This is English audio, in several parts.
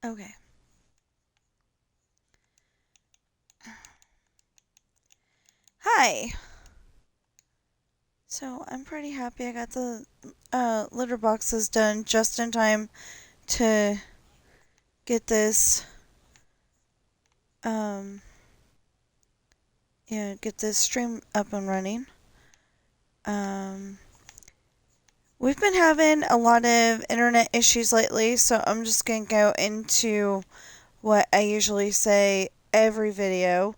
Okay. Hi. So I'm pretty happy I got the litter boxes done just in time to get this um get this stream up and running. Um we've been having a lot of internet issues lately, so I'm just going to go into what I usually say every video,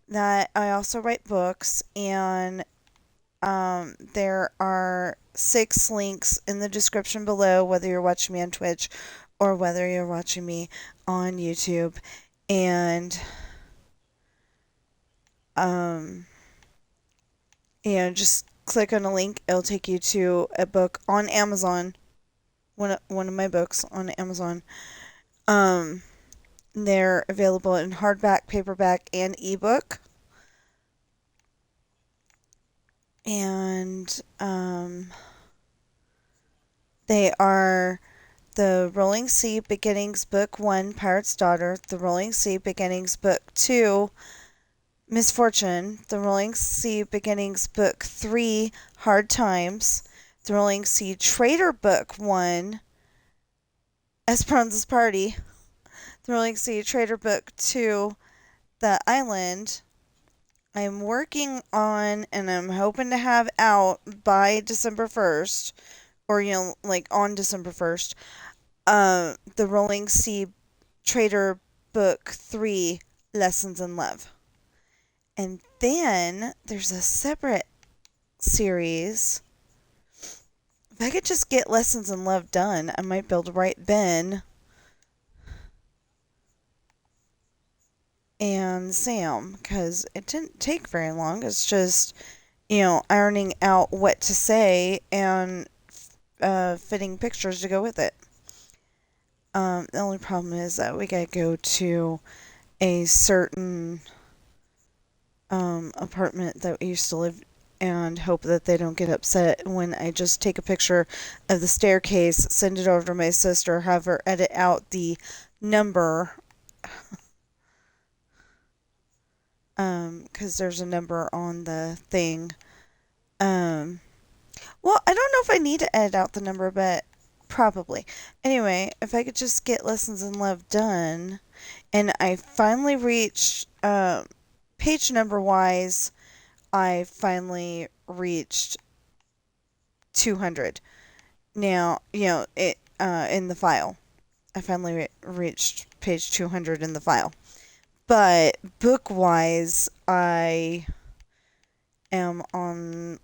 that I also write books, and there are 6 links in the description below, whether you're watching me on Twitch or whether you're watching me on YouTube. And, um, just click on a link. It'll take you to a book on Amazon, one of my books on Amazon. Um, they're available in hardback, paperback, and ebook. And, they are the Rolling Sea Beginnings Book 1, Pirate's Daughter, the Rolling Sea Beginnings Book 2, Misfortune, the Rolling Sea Beginnings Book 3, Hard Times, the Rolling Sea Traitor Book 1, Esperanza's Party, the Rolling Sea Traitor Book 2, The Island. I'm working on, and I'm hoping to have out by December 1st, or, like on December 1st, the Rolling Sea Traitor Book 3, Lessons in Love. And then there's a separate series. If I could just get Lessons in Love done, I might be able to write Ben and Sam, because it didn't take very long. It's just, ironing out what to say and fitting pictures to go with it. The only problem is that we gotta go to a certain apartment that we used to live and hope that they don't get upset when I just take a picture of the staircase, send it over to my sister, have her edit out the number, because there's a number on the thing. Well, I don't know if I need to edit out the number, but probably. Anyway, if I could just get Lessons in Love done, and I finally reached, page number wise, I finally reached 200. Now, it in the file. I finally reached page 200 in the file. But book wise, I am on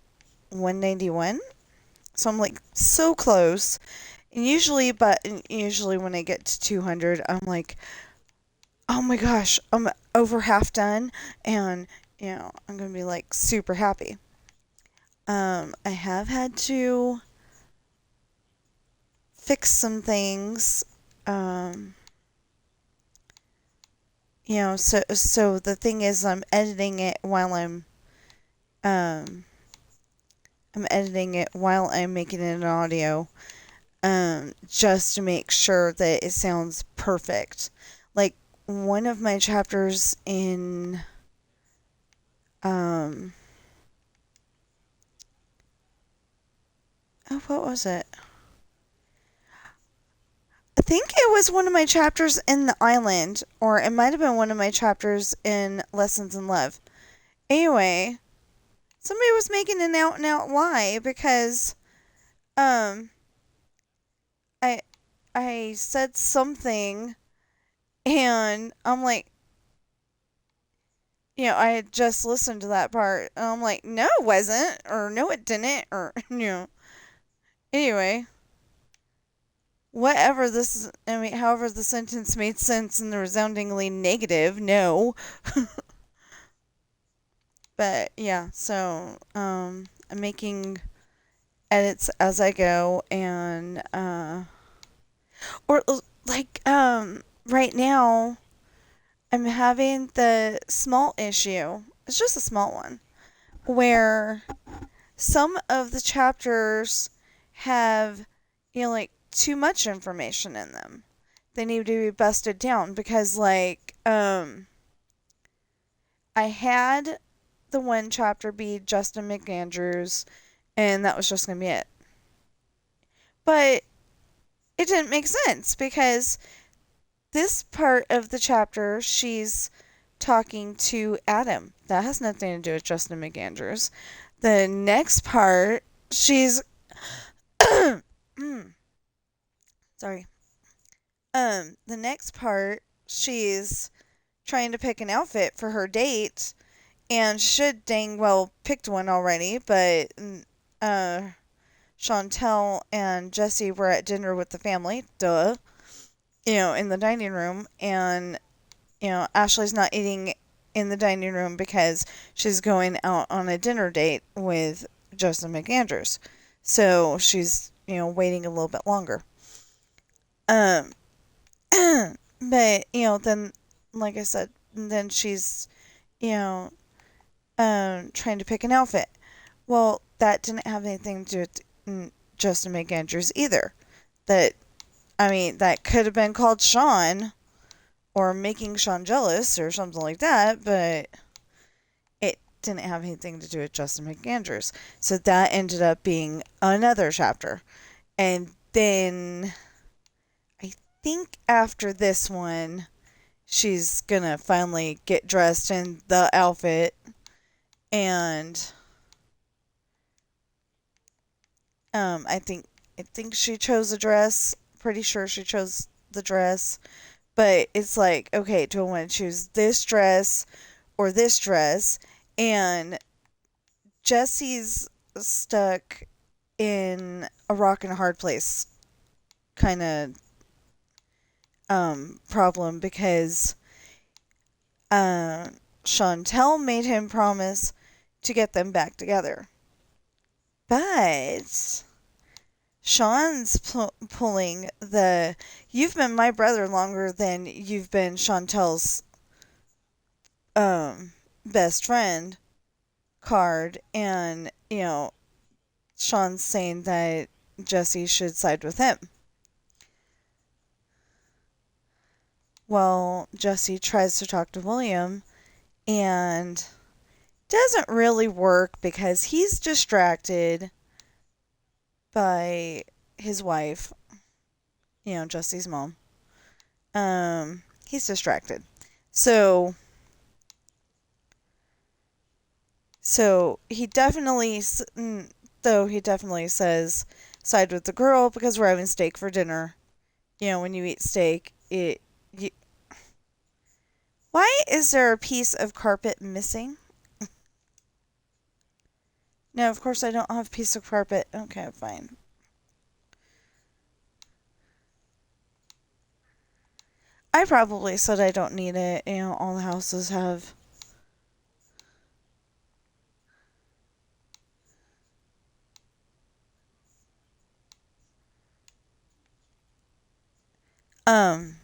191. So I'm like so close. And usually when I get to 200, I'm like, "Oh my gosh, I'm over half done," and I'm going to be like super happy. I have had to fix some things. So the thing is, um, I'm editing it while I'm making it an audio, just to make sure that it sounds perfect. Like one of my chapters in, oh, what was it? I think it was one of my chapters in The Island, or it might have been one of my chapters in Lessons in Love. Anyway, somebody was making an out and out lie because um I I said something, and I'm like, I had just listened to that part, and I'm like, no it wasn't, or no it didn't, or anyway, however the sentence made sense in the resoundingly negative no. But yeah, so I'm making edits as I go, and or like right now I'm having the small issue. It's just a small one where some of the chapters have like too much information in them. they need to be busted down because, like, I had the one chapter be Justin McAndrews, and that was just gonna be it. But it didn't make sense because this part of the chapter, she's talking to Adam. That has nothing to do with Justin McAndrews. The next part, she's sorry. The next part, she's trying to pick an outfit for her date, and should dang well picked one already, but Chantel and Jesse were at dinner with the family, duh, in the dining room, and Ashley's not eating in the dining room because she's going out on a dinner date with Justin McAndrews. So she's, waiting a little bit longer. Um, but, then, like I said, then she's, you know, trying to pick an outfit. Well, that didn't have anything to do with Justin McAndrews either. That could have been called Sean or making Sean jealous or something like that, but it didn't have anything to do with Justin McAndrews. So that ended up being another chapter. And then I think after this one, she's gonna finally get dressed in the outfit, and I think she chose a dress. Pretty sure she chose the dress. But it's like, okay, do I want to choose this dress or this dress? And Jesse's stuck in a rock and a hard place kind of problem because Chantel made him promise to get them back together. But Sean's pulling the "you've been my brother longer than you've been Chantel's best friend" card, and Sean's saying that Jesse should side with him. Well, Jesse tries to talk to William, and doesn't really work because he's distracted by his wife, Jesse's mom. He's distracted. So he definitely, though he definitely says, side with the girl because we're having steak for dinner. When you eat steak, why is there a piece of carpet missing? No, of course I don't have a piece of carpet. Okay, fine. I probably said I don't need it. All the houses have. Um,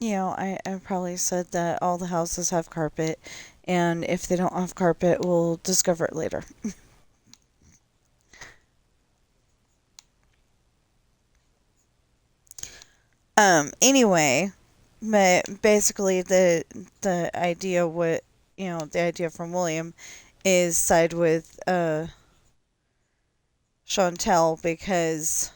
I probably said that all the houses have carpet, and if they don't have carpet, we'll discover it later. Anyway, but basically the idea the idea from William is side with Chantel because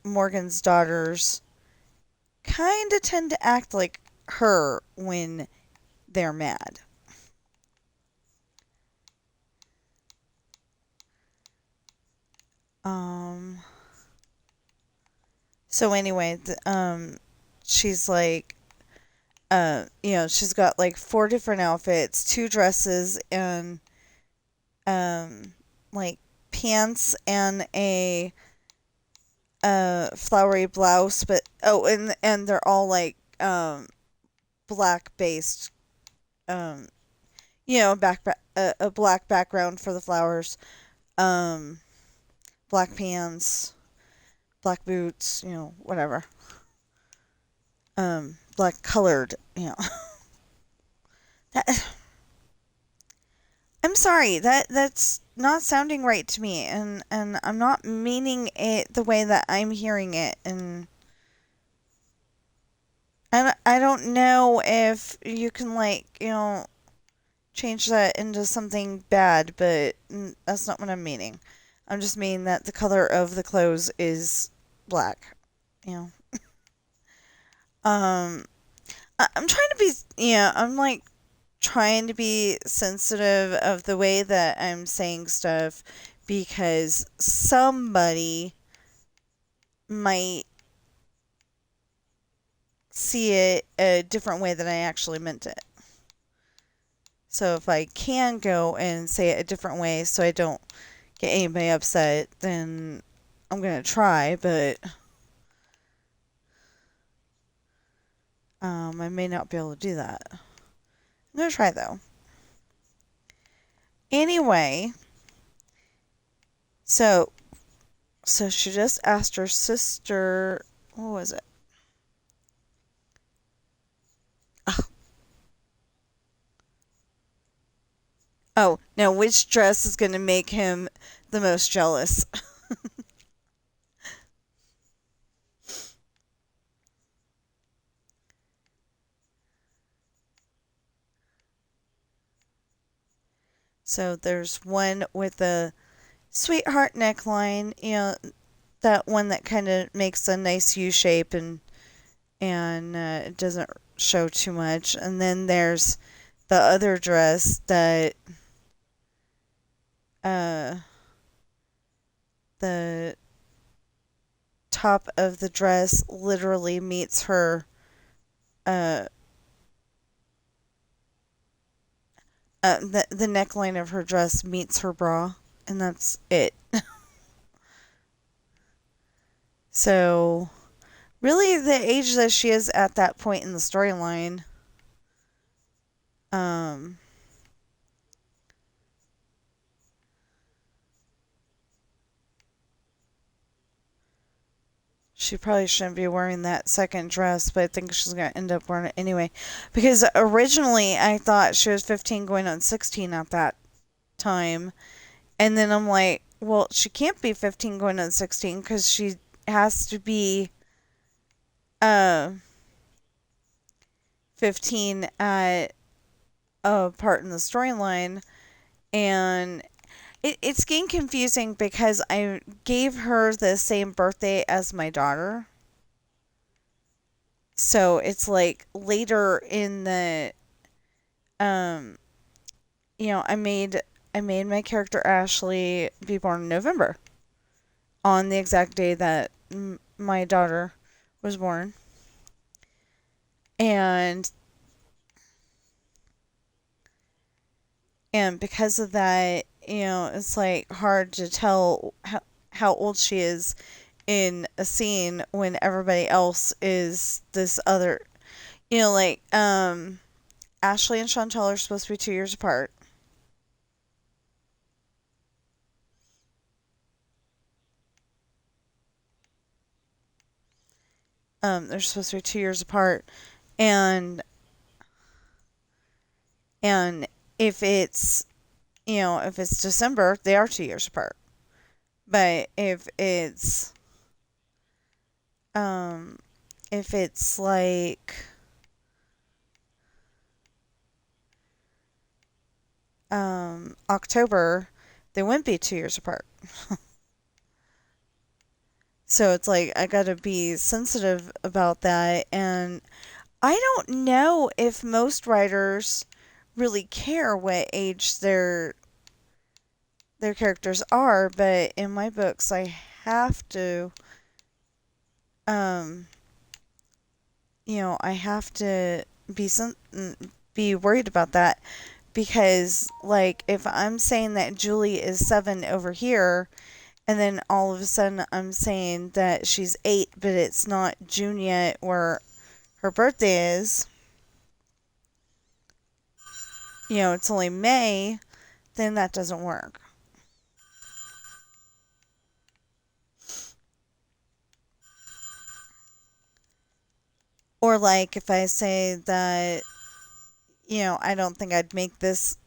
Morgan's daughters kind of tend to act like her when they're mad. So anyway, she's like, she's got like 4 different outfits, 2 dresses, and like pants and a flowery blouse, but and they're all like black based, um, a black background for the flowers, um, black pants, black boots, whatever, black colored, that I'm sorry, that's not sounding right to me, and I'm not meaning it the way that I'm hearing it, and I don't know if you can, like, change that into something bad, but that's not what I'm meaning. I'm just meaning that the color of the clothes is black. You know. I'm trying to be, I'm like trying to be sensitive of the way that I'm saying stuff because somebody might see it a different way than I actually meant it. So if I can go and say it a different way so I don't get anybody upset, then I'm going to try, but I may not be able to do that. I'm going to try though. Anyway, so she just asked her sister, what was it? Oh, now which dress is going to make him the most jealous? So there's one with the sweetheart neckline, that one that kind of makes a nice U shape and it doesn't show too much. And then there's the other dress that uh, the top of the dress literally meets her uh, the neckline of her dress meets her bra, and that's it. So really, the age that she is at that point in the storyline, um, she probably shouldn't be wearing that second dress, but I think she's going to end up wearing it anyway. Because originally I thought she was 15 going on 16 at that time. And then I'm like, well, she can't be 15 going on 16 because she has to be uh, 15 at a part in the storyline. And it's getting confusing because I gave her the same birthday as my daughter. So it's like later in the um I made my character Ashley be born in November on the exact day that my daughter was born. And because of that, it's like hard to tell how old she is in a scene when everybody else is this other, like Ashley and Chantal are supposed to be 2 years apart. They're supposed to be 2 years apart, and and if it's if it's December, they are 2 years apart. But um if it's like October, they wouldn't be 2 years apart. So it's like I gotta be sensitive about that, and I don't know if most writers really care what age their characters are, but in my books I have to um I have to be worried about that because like if I'm saying that Julie is 7 over here and then all of a sudden I'm saying that she's 8 but it's not June yet or her birthday is, it's only May, then that doesn't work. Or like if I say that I don't think I'd make this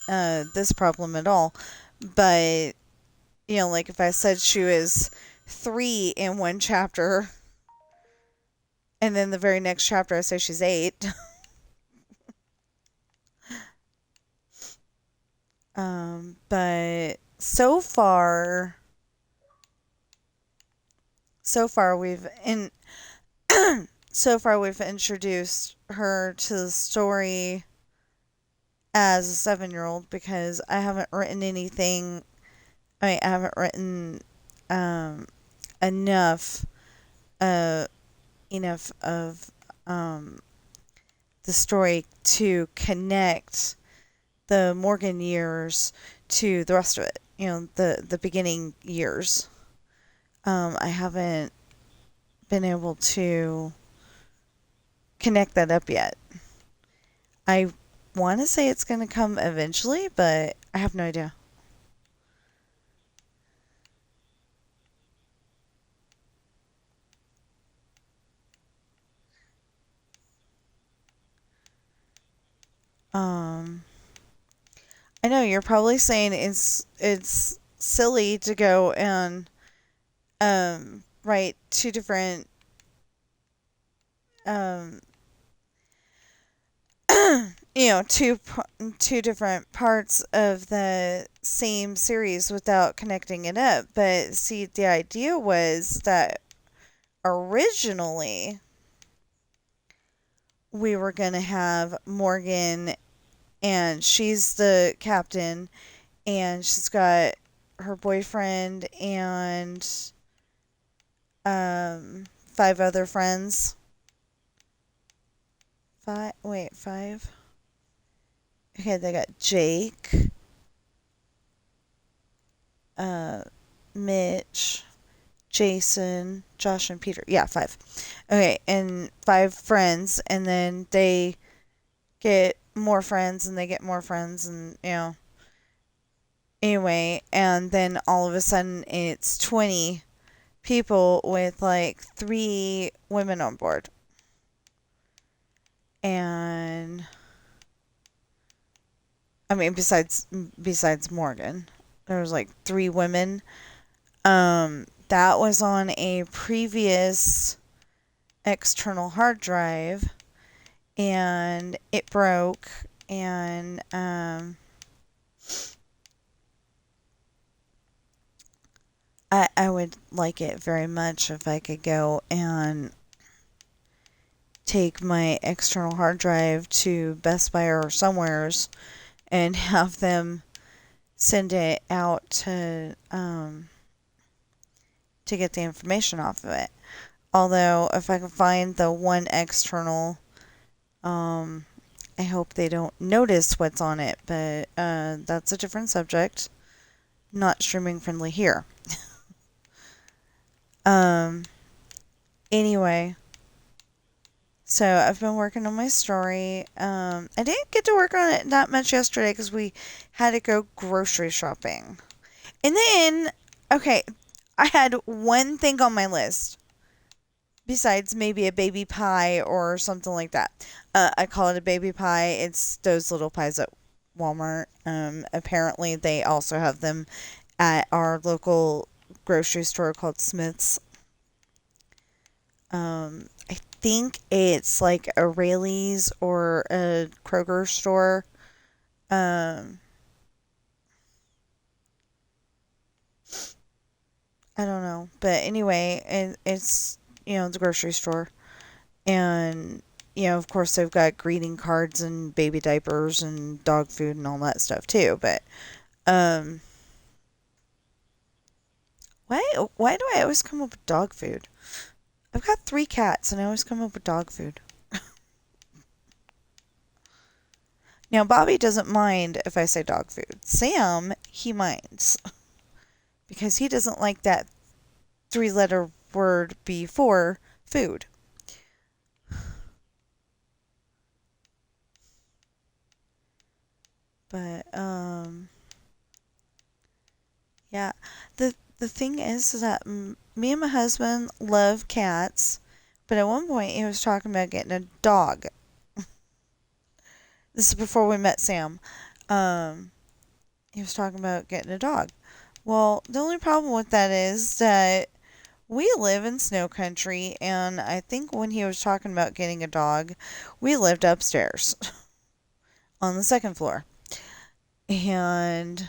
this problem at all. But, like if I said she was 3 in one chapter, and then the very next chapter I say she's 8. But so far so far we've introduced her to the story as a 7-year-old because I haven't written anything. I haven't written um, enough uh, enough of the story to connect the Morgan years to the rest of it. The beginning years. I haven't been able to connect that up yet. I want to say it's going to come eventually, but I have no idea. Um, I know you're probably saying it's silly to go and write two different um two different parts of the same series without connecting it up. But see, the idea was that originally we were going to have Morgan, and she's the captain, and she's got her boyfriend and 5 other friends. Five. Okay, they got Jake, uh, Mitch, Jason, Josh, and Peter. Yeah, 5. Okay, and 5 friends, and then they get more friends, and they get more friends, and Anyway, and then all of a sudden it's 20 people with like 3 women on board. And I mean, besides Morgan, there was like 3 women. That was on a previous external hard drive, and it broke, and I would like it very much if I could go and take my external hard drive to Best Buy or somewheres and have them send it out to get the information off of it. Although if I can find the one external, I hope they don't notice what's on it, but that's a different subject. Not streaming friendly here. Anyway, so I've been working on my story. I didn't get to work on it that much yesterday because we had to go grocery shopping. And then, okay, I had one thing on my list besides maybe a baby pie or something like that. I call it a baby pie. It's those little pies at Walmart. Apparently, they also have them at our local grocery store called Smith's. I think it's like a Rayleigh's or a Kroger store. Um, I don't know, but anyway, it's the grocery store, and of course they've got greeting cards and baby diapers and dog food and all that stuff too. But um, why do I always come up with dog food? I've got 3 cats, and I always come up with dog food. Now, Bobby doesn't mind if I say dog food. Sam, he minds. Because he doesn't like that 3-letter word before food. But, yeah. The thing is that me and my husband love cats, but at one point he was talking about getting a dog. This is before we met Sam. he was talking about getting a dog. Well, the only problem with that is that we live in snow country, and I think when he was talking about getting a dog, we lived upstairs on the second floor. And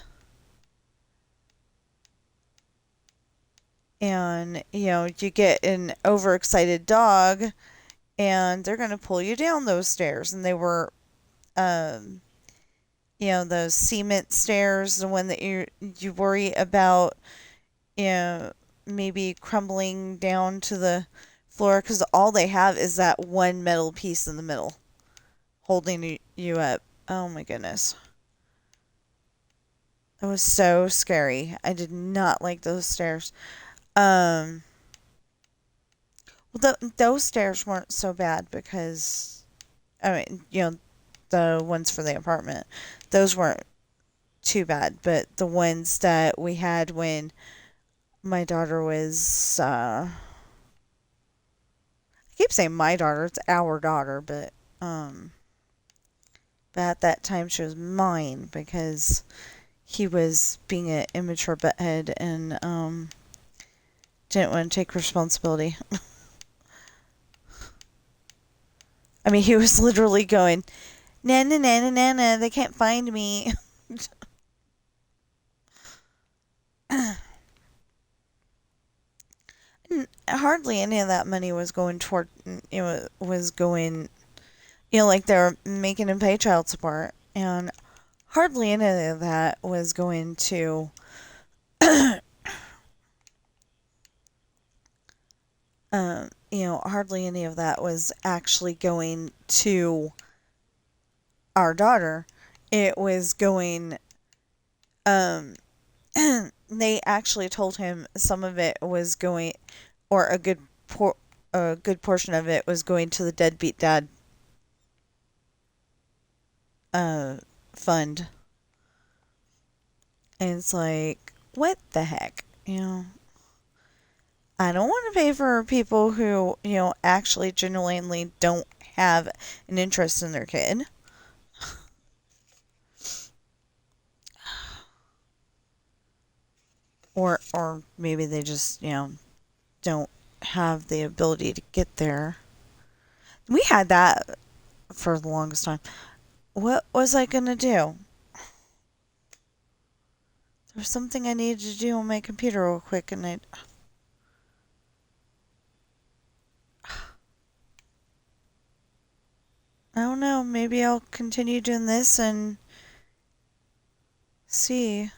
you get an overexcited dog and they're going to pull you down those stairs, and they were um those cement stairs, the one that you worry about, you know, maybe crumbling down to the floor because all they have is that one metal piece in the middle holding you up. Oh my goodness. It was so scary. I did not like those stairs. Um, well, those stairs weren't so bad because, I mean, the ones for the apartment, those weren't too bad. But the ones that we had when my daughter was, I keep saying my daughter, it's our daughter, but at that time she was mine because he was being an immature butthead and didn't want to take responsibility. I mean, he was literally going, "Nana, nana, nana, they can't find me." Hardly any of that money was going toward, was going, like they were making him pay child support, and hardly any of that was going to, hardly any of that was actually going to our daughter. It was going, um, they actually told him some of it was going, or a good portion of it was going to the deadbeat dad uh fund. And it's like, what the heck? I don't want to pay for people who, actually genuinely don't have an interest in their kid. Or maybe they just, don't have the ability to get there. We had that for the longest time. What was I going to do? There was something I needed to do on my computer real quick, and I don't know. Maybe I'll continue doing this and see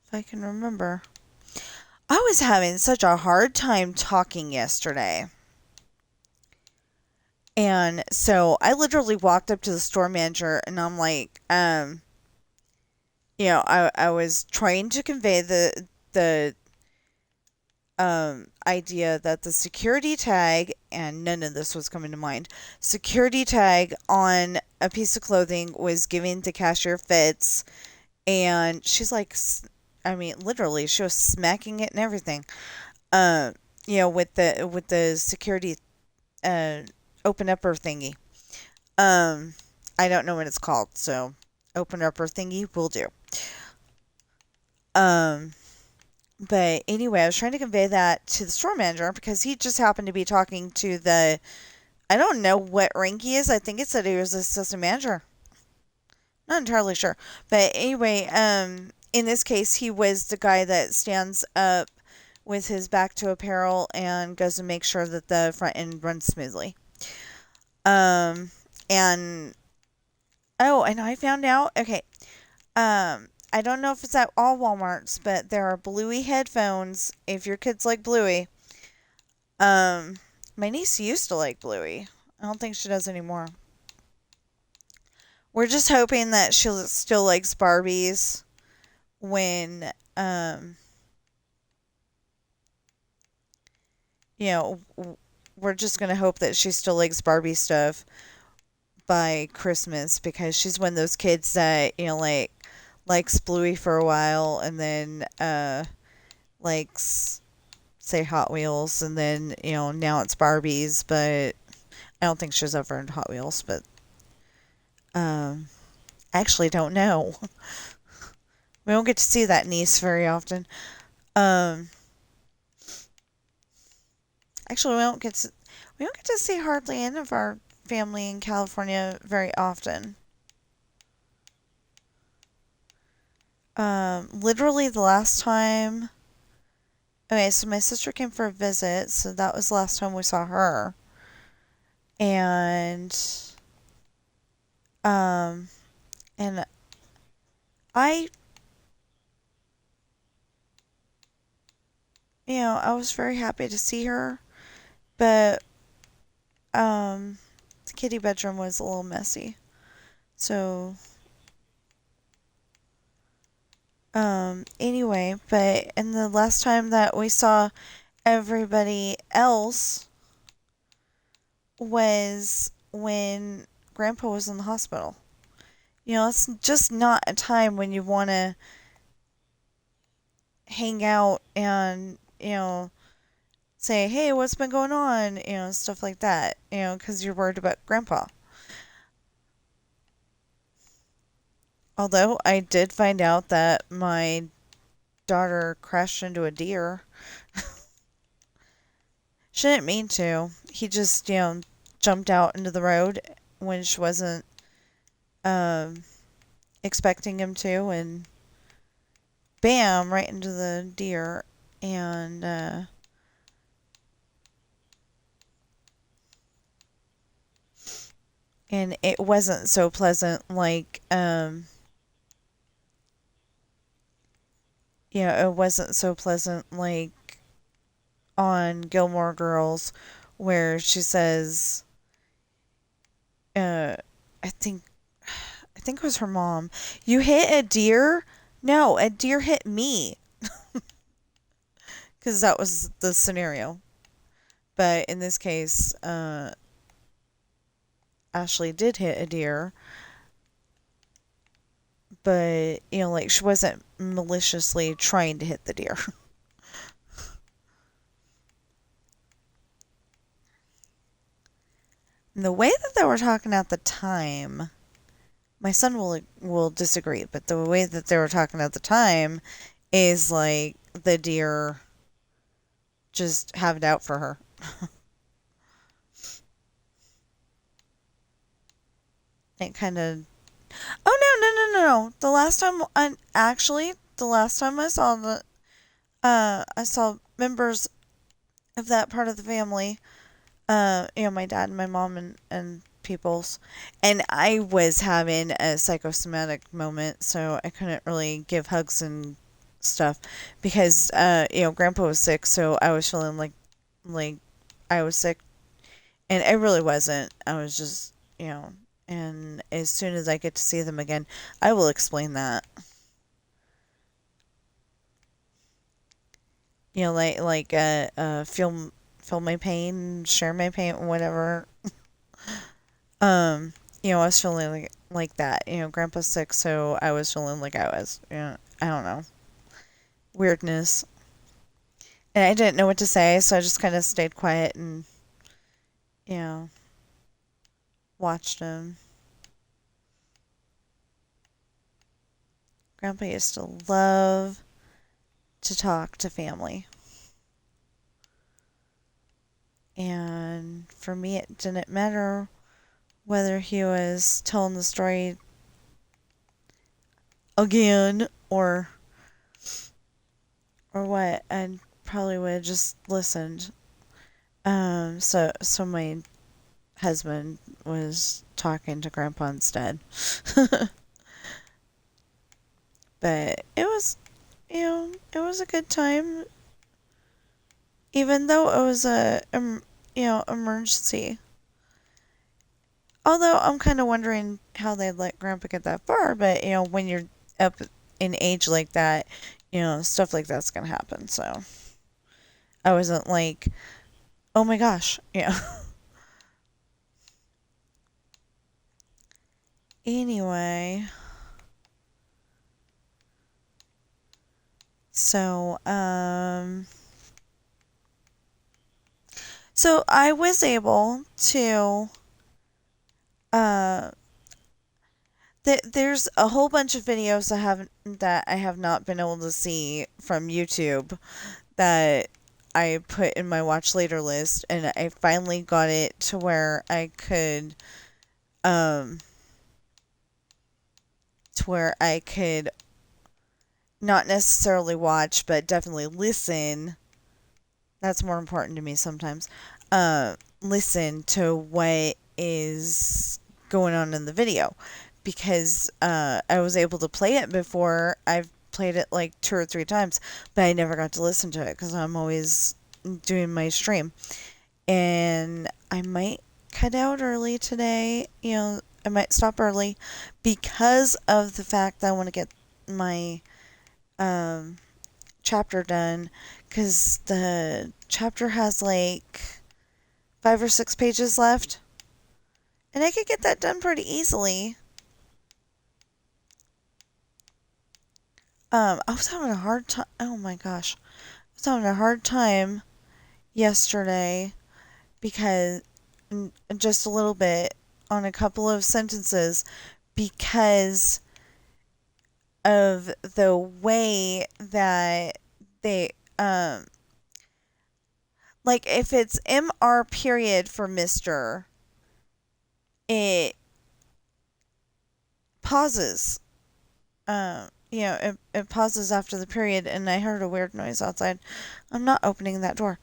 if I can remember. I was having such a hard time talking yesterday. And so I literally walked up to the store manager and I'm like, I was trying to convey the idea that the security tag, and none of this was coming to mind, security tag on a piece of clothing was given to cashier Fitz, and she's like, I mean, literally, she was smacking it and everything. Uh, with the security uh open upper thingy. Um, I don't know what it's called, so open upper thingy will do. Um, but anyway, I was trying to convey that to the store manager because he just happened to be talking to I don't know what rank he is. I think it said he was assistant manager. Not entirely sure. But anyway, in this case, he was the guy that stands up with his back to apparel and goes to make sure that the front end runs smoothly. Um, and oh, and I found out. Okay, I don't know if it's at all WalMarts, but there are Bluey headphones if your kids like Bluey. Um, my niece used to like Bluey. I don't think she does anymore. We're just hoping that she still likes Barbies when, you know, we're just going to hope that she still likes Barbie stuff by Christmas because she's one of those kids that, likes Bluey for a while and then, likes, say, Hot Wheels, and then, now it's Barbies, but I don't think she's ever into Hot Wheels, but, um, I actually don't know. We don't get to see that niece very often. Um, actually, we don't get to see hardly any of our family in California very often. Literally the last time. Okay, so my sister came for a visit, so that was the last time we saw her. And um, and I, I was very happy to see her, but um, the kitty bedroom was a little messy. So anyway, but and the last time that we saw everybody else was when Grandpa was in the hospital. It's just not a time when you want to hang out and, say, hey, what's been going on? Stuff like that, because you're worried about Grandpa. Although I did find out that my daughter crashed into a deer. She didn't mean to. He just, jumped out into the road when she wasn't um, expecting him to, and bam, right into the deer. And it wasn't so pleasant it wasn't so pleasant like on Gilmore Girls where she says uh I think I think it was her mom, you hit a deer? No, a deer hit me, because that was the scenario. But in this case, Ashley did hit a deer, but like she wasn't maliciously trying to hit the deer. And the way that they were talking at the time, my son will disagree, but the way that they were talking at the time is like the deer just have it out for her. It kind of. Oh, no, no, no, no, no! The last time I saw members of that part of the family, my dad and my mom and peoples, and I was having a psychosomatic moment, so I couldn't really give hugs and stuff because Grandpa was sick, so I was feeling like I was sick, and I really wasn't. I was just and as soon as I get to see them again, I will explain that. Feel my pain, share my pain, whatever. Um, I was feeling like that. Grandpa's sick, so I was feeling like I was. I don't know, weirdness, and I didn't know what to say, so I just kind of stayed quiet and you know watched him. Grandpa used to love to talk to family, and for me, it didn't matter whether he was telling the story again or what. I probably would have just listened. So my husband was talking to Grandpa instead. But it was a good time, even though it was emergency. Although I'm kind of wondering how they let Grandpa get that far, but when you're up in age like that, stuff like that's gonna happen. So I wasn't like, oh my gosh, Anyway, so so I was able to uh There's a whole bunch of videos that I have not been able to see from YouTube that I put in my watch later list, and I finally got it to where um I could not necessarily watch, but definitely listen. That's more important to me sometimes. Listen to what is going on in the video, because I was able to play it before. I've played it like 2 or 3 times, but I never got to listen to it because I'm always doing my stream. And I might cut out early today. I might stop early because of the fact that I want to get my um, chapter done, because the chapter has like 5 or 6 pages left, and I could get that done pretty easily. I was having a hard time. Oh my gosh, I was having a hard time yesterday because just a little bit on a couple of sentences because of the way that they like if it's MR period for Mr., it pauses. It pauses after the period, and I heard a weird noise outside. I'm not opening that door.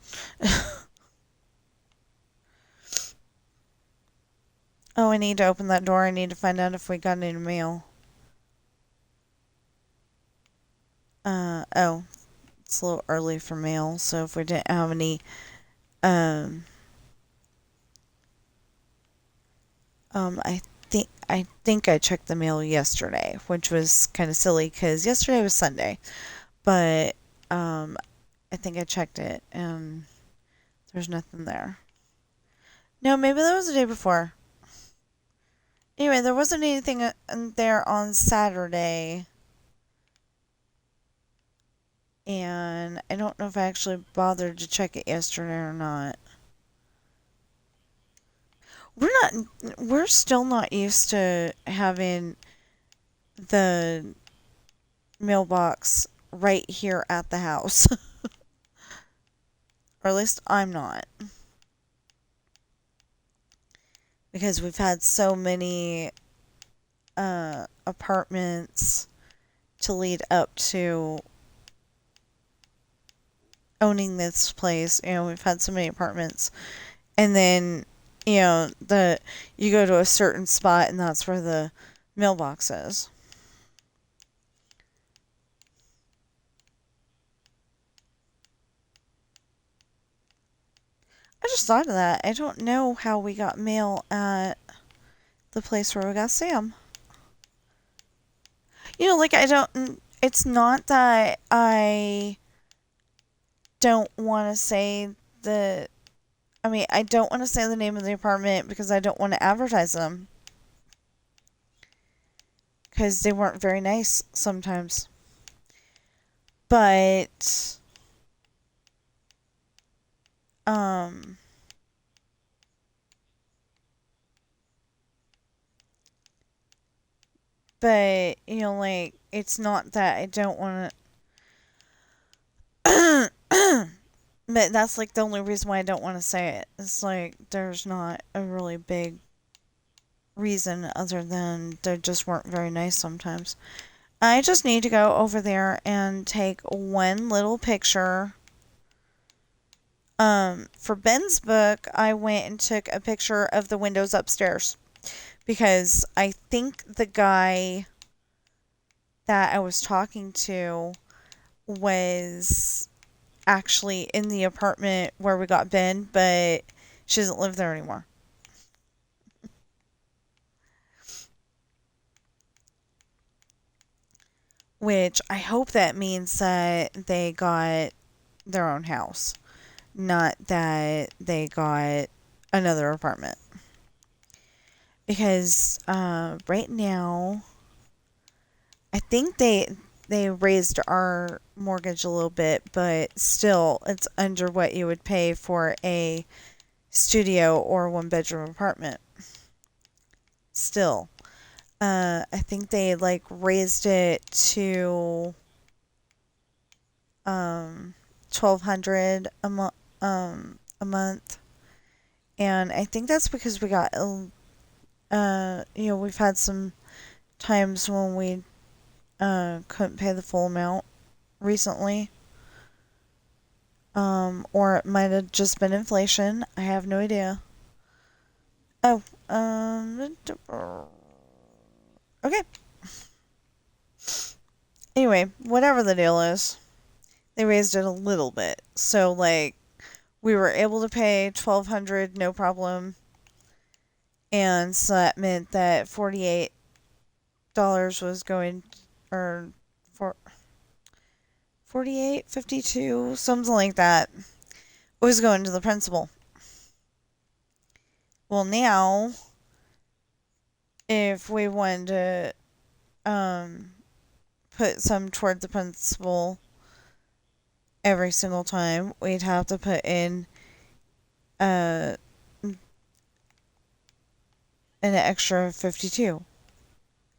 Oh, I need to open that door. I need to find out if we got any mail. Oh, it's a little early for mail, so if we didn't have any, um, I think I checked the mail yesterday, which was kind of silly because yesterday was Sunday, but I think I checked it and there's nothing there. No, maybe that was the day before. Anyway, there wasn't anything there on Saturday, and I don't know if I actually bothered to check it yesterday or not. We're still not used to having the mailbox right here at the house. Or at least I'm not. Because we've had so many apartments to lead up to owning this place. We've had so many apartments. And then, you go to a certain spot and that's where the mailbox is. I just thought of that. I don't know how we got mail at the place where we got Sam. I don't. It's not that I don't want to say the. I mean, I don't want to say the name of the apartment because I don't want to advertise them. Because they weren't very nice sometimes. But. Um. But, it's not that I don't want to. But that's, the only reason why I don't want to say it. It's, there's not a really big reason other than they just weren't very nice sometimes. I just need to go over there and take one little picture. For Ben's book, I went and took a picture of the windows upstairs because I think the guy that I was talking to was actually in the apartment where we got Ben, but she doesn't live there anymore. Which I hope that means that they got their own house, not that they got another apartment. Because right now, I think they raised our mortgage a little bit, but still, it's under what you would pay for a studio or one-bedroom apartment. Still. I think they like raised it to 1,200 a month, and I think that's because we got we've had some times when we couldn't pay the full amount recently. Or it might have just been inflation. I have no idea. Oh, okay. Anyway, whatever the deal is, they raised it a little bit. So like we were able to pay 1,200 no problem, and so that meant that $48 was going, or for 48.52, something like that, was going to the principal. Well, now if we wanted to put some toward the principal every single time, we'd have to put in uh, an extra 52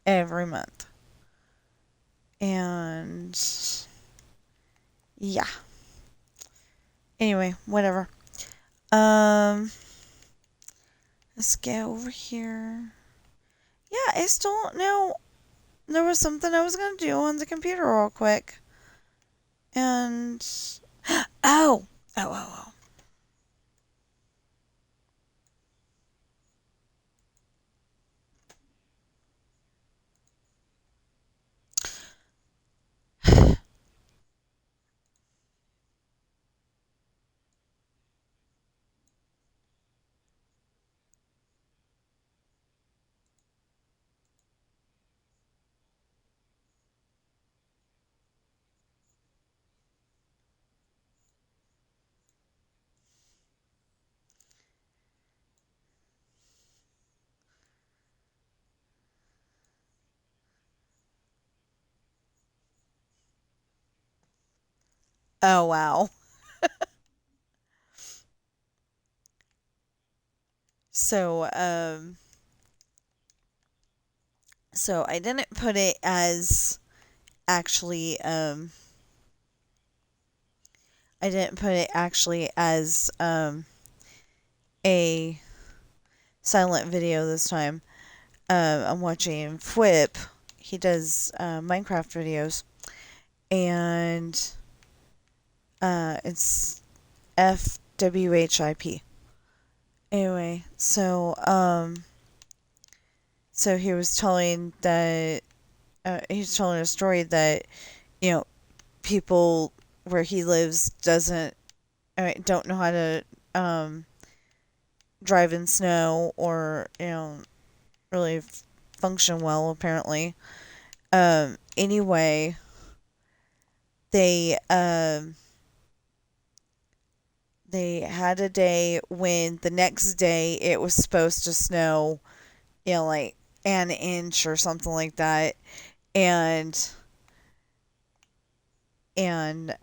every month. And yeah. Anyway, whatever. Let's get over here. Yeah, I still don't know. There was something I was gonna do on the computer real quick. And oh, oh. Oh wow. So so I didn't put it as actually I didn't put it actually as a silent video this time. I'm watching Fwip. He does Minecraft videos, and it's FWHIP. Anyway, so he was telling that he's telling a story that you know people where he lives don't know how to drive in snow, or really function well apparently. Anyway, they they had a day when the next day it was supposed to snow, like an inch or something like that, and and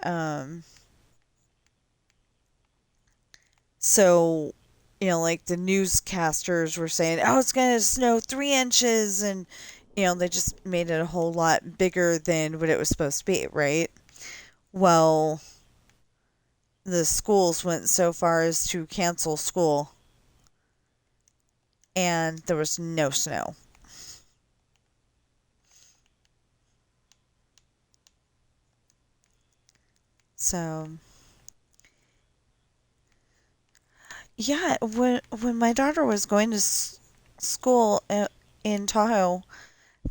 so like the newscasters were saying, oh, it's gonna snow 3 inches, and they just made it a whole lot bigger than what it was supposed to be, right? Well, the schools went so far as to cancel school, and there was no snow. So yeah, when my daughter was going to school in Tahoe,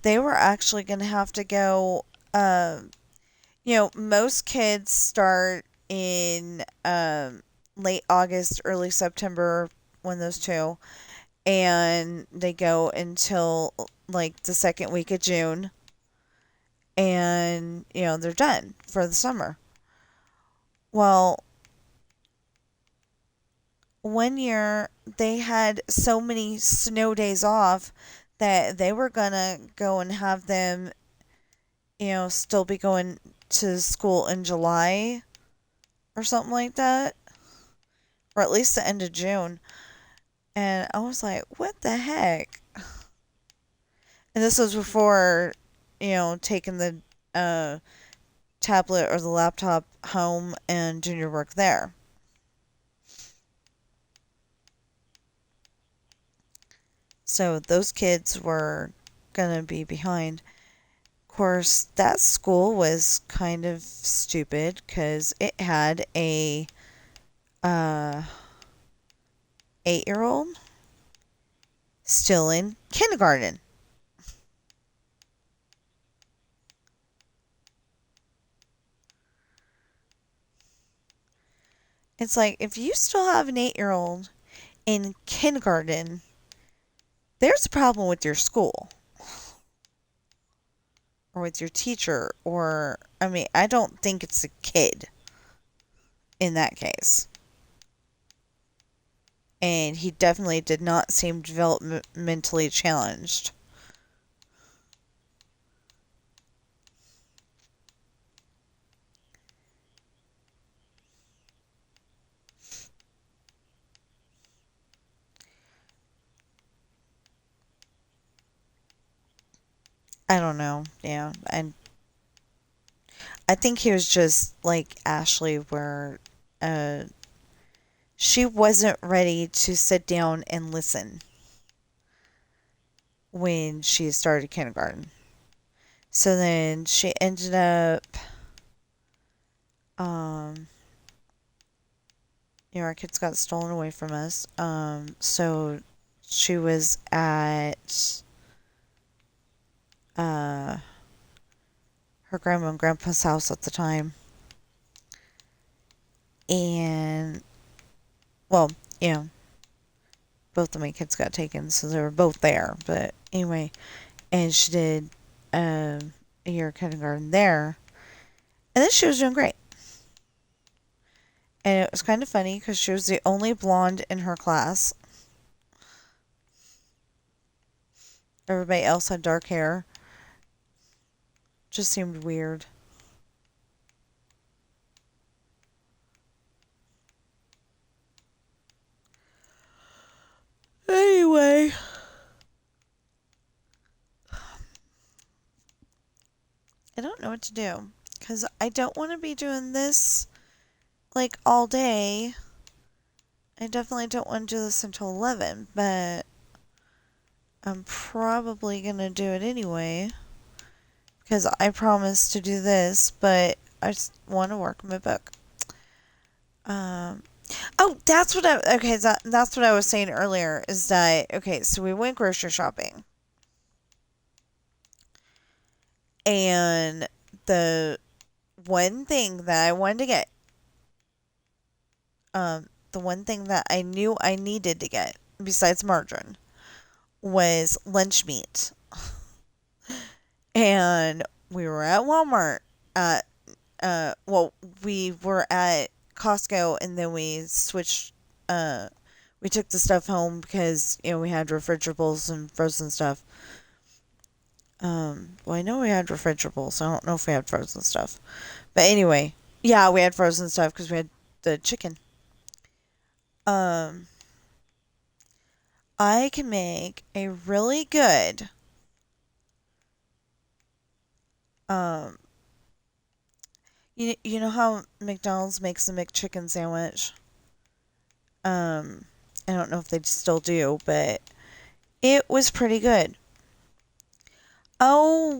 they were actually going to have to go. Most kids start in late August, early September, one of those two, and they go until like the second week of June, and they're done for the summer. Well, one year they had so many snow days off that they were gonna go and have them, still be going to school in July or something like that, or at least the end of June. And I was like, what the heck? And this was before, taking the uh, tablet or the laptop home and doing your work there. So those kids were going to be behind. Of course, that school was kind of stupid because it had a uh, 8-year-old still in kindergarten. It's like if you still have an 8-year-old in kindergarten, there's a problem with your school or with your teacher, or I mean, I don't think it's a kid in that case. And he definitely did not seem developmentally challenged. I don't know. Yeah, and I think he was just like Ashley, where uh, she wasn't ready to sit down and listen when she started kindergarten. So then she ended up, um, our kids got stolen away from us. So she was at uh, her grandma and grandpa's house at the time. And, well, both of my kids got taken, so they were both there. But anyway, and she did a year of kindergarten there. And then she was doing great. And it was kind of funny because she was the only blonde in her class. Everybody else had dark hair. Just seemed weird. Anyway, I don't know what to do because I don't want to be doing this like all day. I definitely don't want to do this until 11, but I'm probably going to do it anyway because I promised to do this, but I just want to work on my book. Um, oh, okay, that's what I was saying earlier is that, okay, so we went grocery shopping and the one thing that I wanted to get, the one thing that I knew I needed to get besides margarine was lunch meat. And we were at Walmart. Well, we were at Costco, and then we switched. We took the stuff home because we had refrigerables and frozen stuff. Well, I know we had refrigerables. I don't know if we had frozen stuff, but anyway, yeah, we had frozen stuff because we had the chicken. Um, I can make a really good um. You know how McDonald's makes the McChicken sandwich? Um, I don't know if they still do, but it was pretty good. Oh,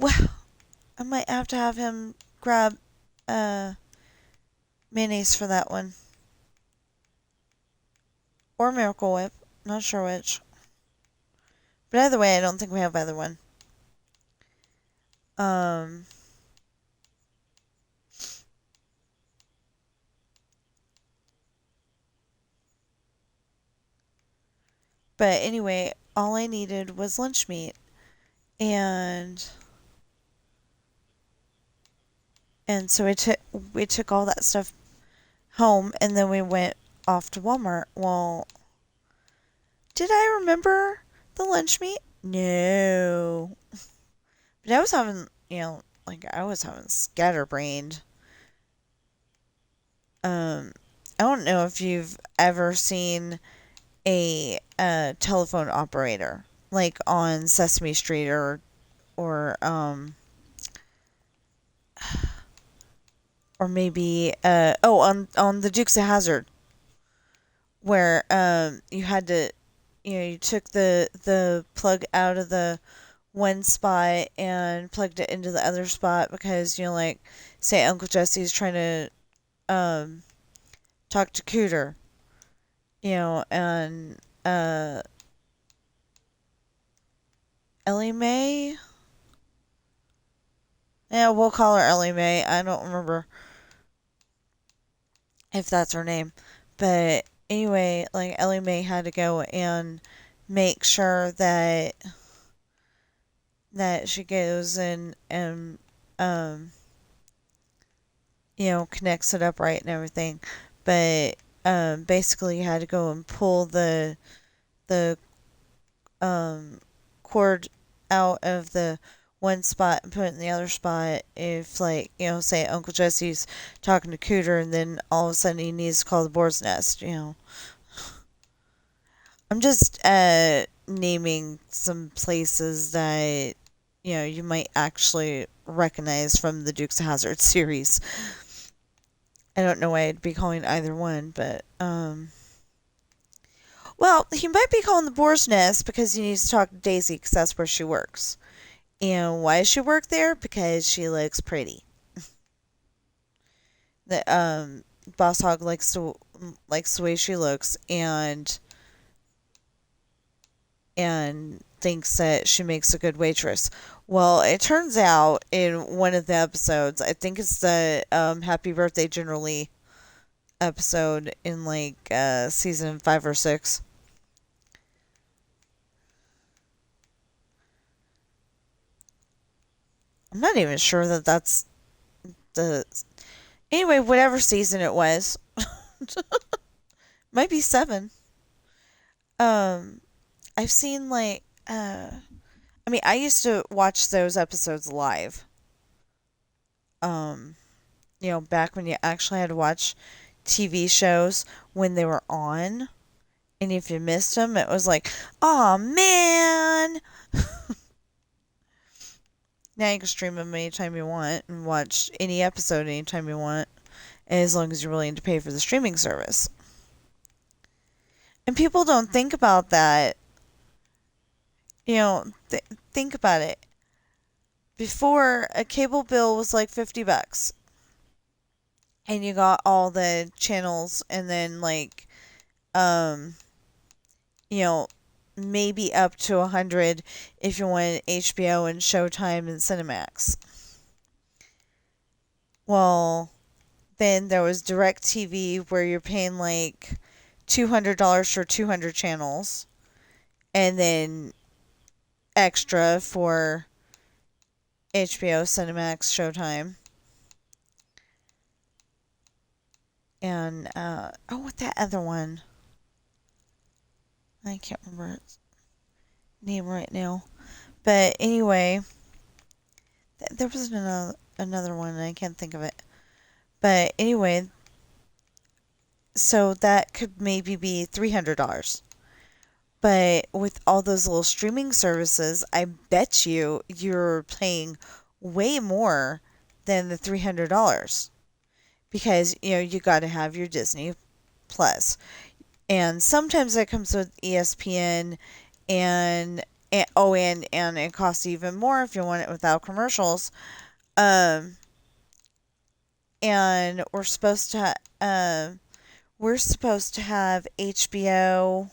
I might have to have him grab uh mayonnaise for that one. Or Miracle Whip. Not sure which. But either way, I don't think we have either one. Um but anyway, all I needed was lunch meat. And so we took all that stuff home and then we went off to Walmart. Well, did I remember the lunch meat? No. But I was having, I was having scatterbrained. Um, I don't know if you've ever seen a telephone operator, like on Sesame Street or or maybe on the Dukes of Hazzard, where you had to, you took the plug out of the one spot and plugged it into the other spot because, like, say Uncle Jesse's trying to um talk to Cooter, and Ellie Mae. Yeah, we'll call her Ellie Mae. I don't remember if that's her name. But anyway, like, Ellie Mae had to go and make sure that she goes and um connects it up right and everything. But basically you had to go and pull the cord out of the one spot and put it in the other spot if, like, say Uncle Jesse's talking to Cooter and then all of a sudden he needs to call the board's nest. I'm just naming some places that you might actually recognize from the Dukes of Hazzard series. I don't know why I'd be calling either one, but well, he might be calling the boar's nest because he needs to talk to Daisy because that's where she works. And why does she work there? Because she looks pretty. The Boss Hog likes the way she looks and thinks that she makes a good waitress. Well, it turns out in one of the episodes, I think it's the Happy Birthday General Lee episode in, like, season 5 or 6. I'm not even sure that that's the... Anyway, whatever season it was. Might be 7. Um, I've seen, like, I mean, I used to watch those episodes live. Um, back when you actually had to watch TV shows when they were on. And if you missed them, it was like, oh man! Now you can stream them anytime you want and watch any episode anytime you want, as long as you're willing to pay for the streaming service. And people don't think about that. Think about it. Before, a cable bill was like $50. And you got all the channels and then, like, um, you know, maybe up to 100 if you wanted HBO and Showtime and Cinemax. Well, then there was DirecTV where you're paying like $200 for 200 channels and then extra for HBO, Cinemax, Showtime. And, what that other one? I can't remember its name right now. But anyway, there was another one and I can't think of it. But anyway, so that could maybe be $300. But with all those little streaming services, I bet you're paying way more than the $300 because you got to have your Disney Plus, and sometimes that comes with ESPN, and it costs even more if you want it without commercials. Um, and we're supposed to have HBO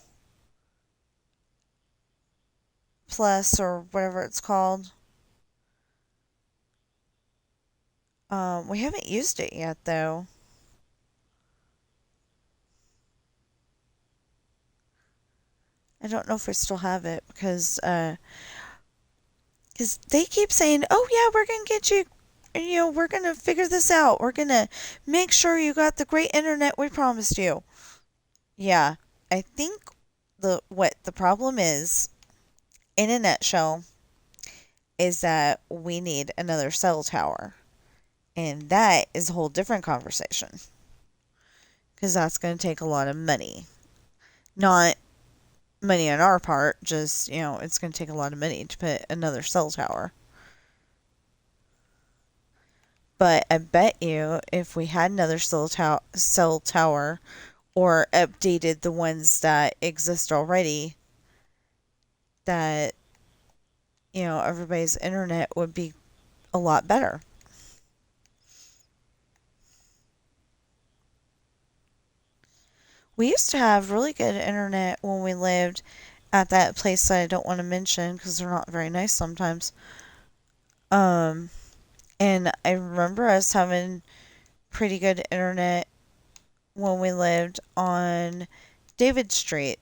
Plus or whatever it's called. We haven't used it yet though. I don't know if we still have it because they keep saying, "Oh yeah, we're gonna get you. We're gonna figure this out. We're gonna make sure you got the great internet we promised you." Yeah, I think what the problem is, in a nutshell, is that we need another cell tower, and that is a whole different conversation because that's going to take a lot of money. Not money on our part, just it's going to take a lot of money to put another cell tower. But I bet you if we had another cell tower or updated the ones that exist already, that, everybody's internet would be a lot better. We used to have really good internet when we lived at that place that I don't want to mention because they're not very nice sometimes. Um, and I remember us having pretty good internet when we lived on David Street.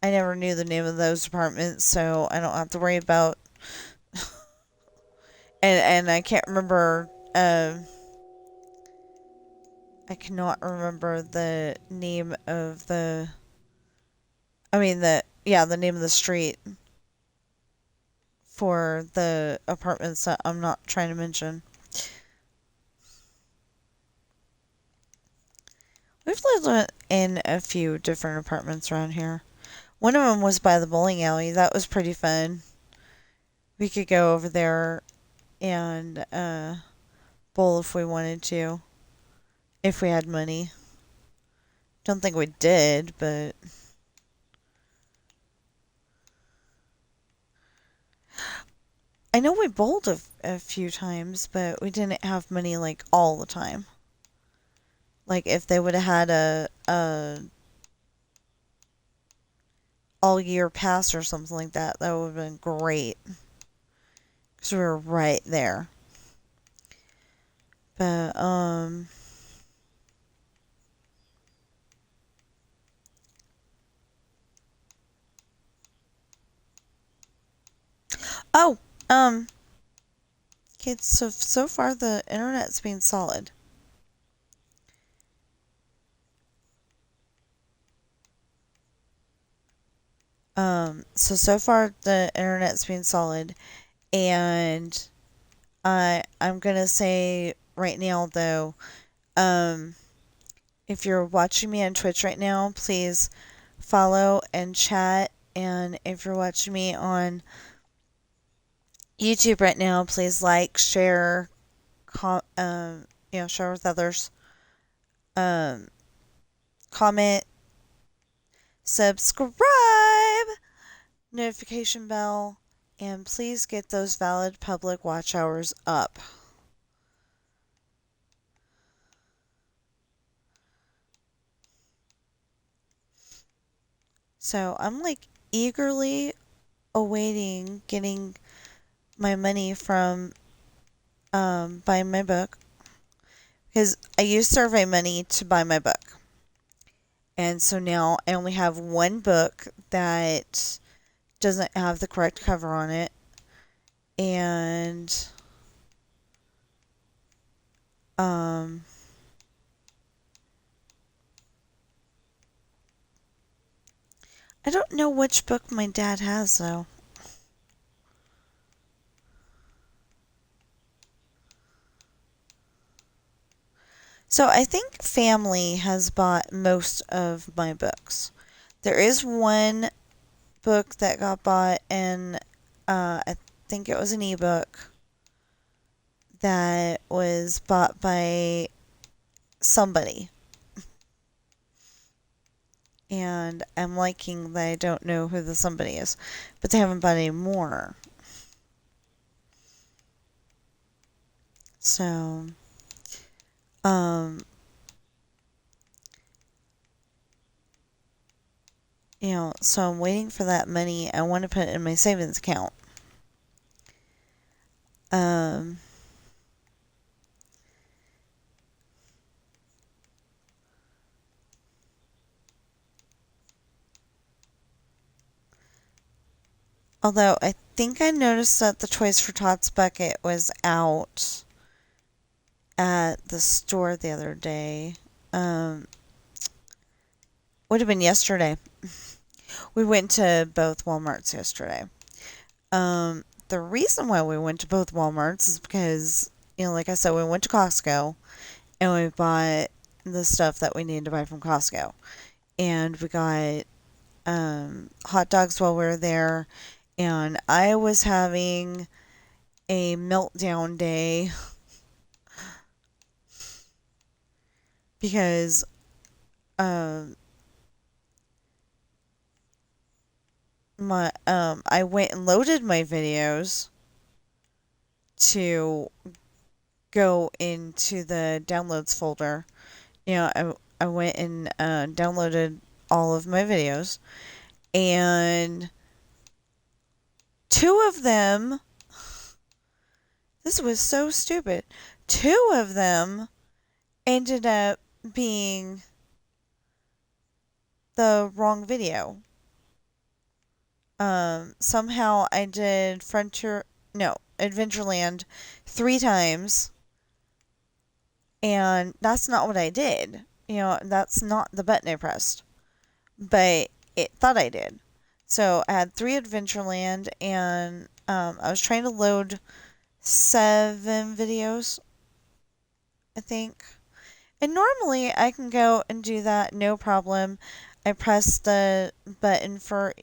I never knew the name of those apartments, so I don't have to worry about. And I can't remember. I cannot remember the name of the. I mean the name of the street for the apartments that I'm not trying to mention. We've lived in a few different apartments around here. One of them was by the bowling alley. That was pretty fun. We could go over there and bowl if we wanted to, if we had money. Don't think we did, but I know we bowled a few times, but we didn't have money like all the time. Like if they would have had a all year pass or something like that, that would have been great because we were right there. But oh um okay, so far the internet's been solid. So far the internet's been solid, and I'm gonna say right now though, um, if you're watching me on Twitch right now, please follow and chat, and if you're watching me on YouTube right now, please like, share, share with others, um, comment, subscribe, notification bell, and please get those valid public watch hours up. So I'm like eagerly awaiting getting my money from buying my book because I used survey money to buy my book. And so now I only have one book that doesn't have the correct cover on it. And um, I don't know which book my dad has though. So I think family has bought most of my books. There is one book that got bought, and I think it was an ebook that was bought by somebody. And I'm liking that I don't know who the somebody is, but they haven't bought any more. So, um, so I'm waiting for that money. I want to put it in my savings account. Um, Although I think I noticed that the Toys for Tots bucket was out at the store the other day. Would have been yesterday. We went to both Walmarts yesterday. The reason why we went to both Walmarts is because, like I said, we went to Costco and we bought the stuff that we needed to buy from Costco. And we got hot dogs while we were there. And I was having a meltdown day because um I went and loaded my videos to go into the downloads folder. I went and downloaded all of my videos, and two of them, this was so stupid, two of them ended up being the wrong video. Somehow I did Adventureland 3 times, and that's not what I did. That's not the button I pressed, but it thought I did. So I had 3 Adventureland, and I was trying to load 7 videos, I think. And normally I can go and do that no problem. I press the button for,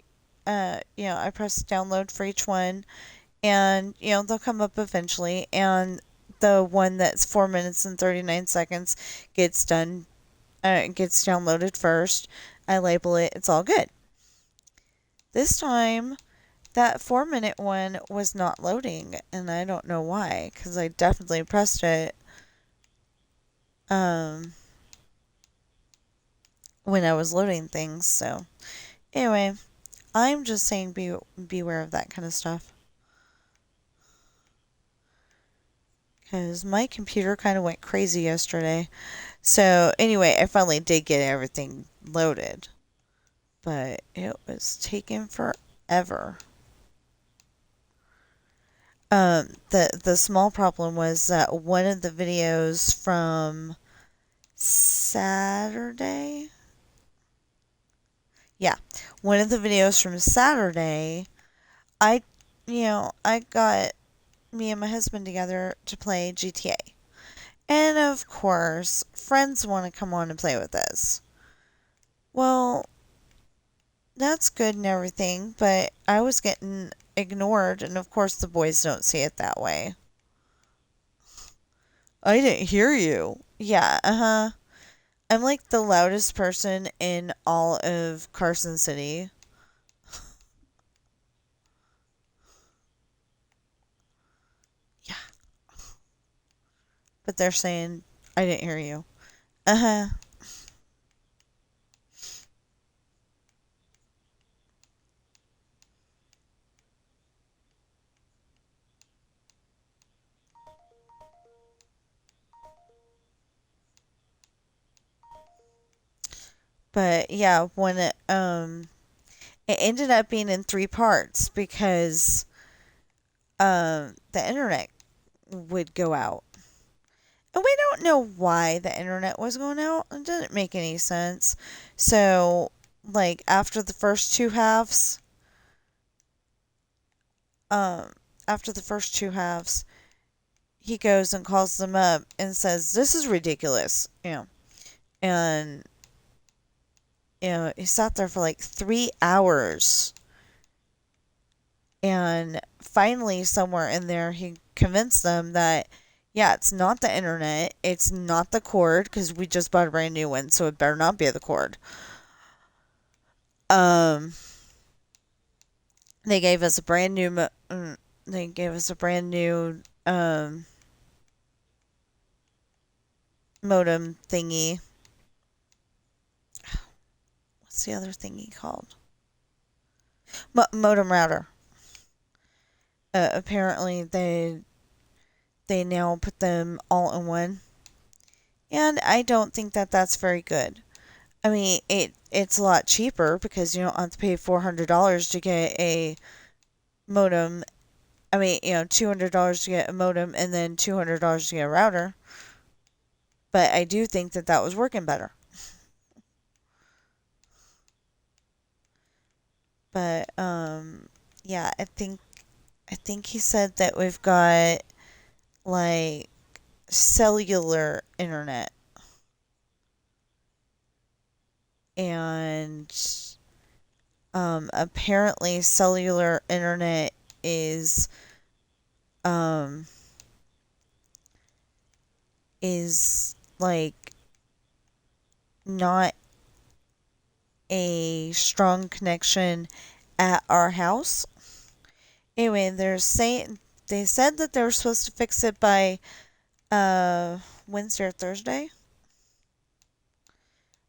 I press download for each one, and, they'll come up eventually. And the one that's 4 minutes and 39 seconds gets gets downloaded first. I label it, it's all good. This time, that 4 minute one was not loading, and I don't know why, because I definitely pressed it when I was loading things. So, anyway, I'm just saying beware of that kind of stuff. Because my computer kind of went crazy yesterday. So, anyway, I finally did get everything loaded. But it was taking forever. The small problem was that one of the videos from Saturday. Yeah, one of the videos from Saturday, I, I got me and my husband together to play GTA. And of course, friends want to come on and play with us. Well, that's good and everything, but I was getting ignored, and of course, the boys don't see it that way. I didn't hear you. Yeah, uh-huh. I'm like the loudest person in all of Carson City. Yeah. But they're saying, I didn't hear you. Uh-huh. But yeah, when it ended up being in 3 parts because the internet would go out. And we don't know why the internet was going out. It didn't make any sense. So, like, um, after the first two halves, he goes and calls them up and says, "This is ridiculous." And, he sat there for like 3 hours. And finally, somewhere in there, he convinced them that, yeah, it's not the internet, it's not the cord, because we just bought a brand new one, so it better not be the cord. Um, they gave us a brand new, they gave us a brand new modem thingy. What's the other thingy called? Modem router. Apparently, they now put them all in one, and I don't think that that's very good. I mean, it's a lot cheaper because you don't have to pay $400 to get a modem. I mean, $200 to get a modem and then $200 to get a router. But I do think that that was working better. But yeah, I think he said that we've got like cellular internet, and apparently cellular internet is um, is like not a strong connection at our house. Anyway, they said that they were supposed to fix it by Wednesday or Thursday,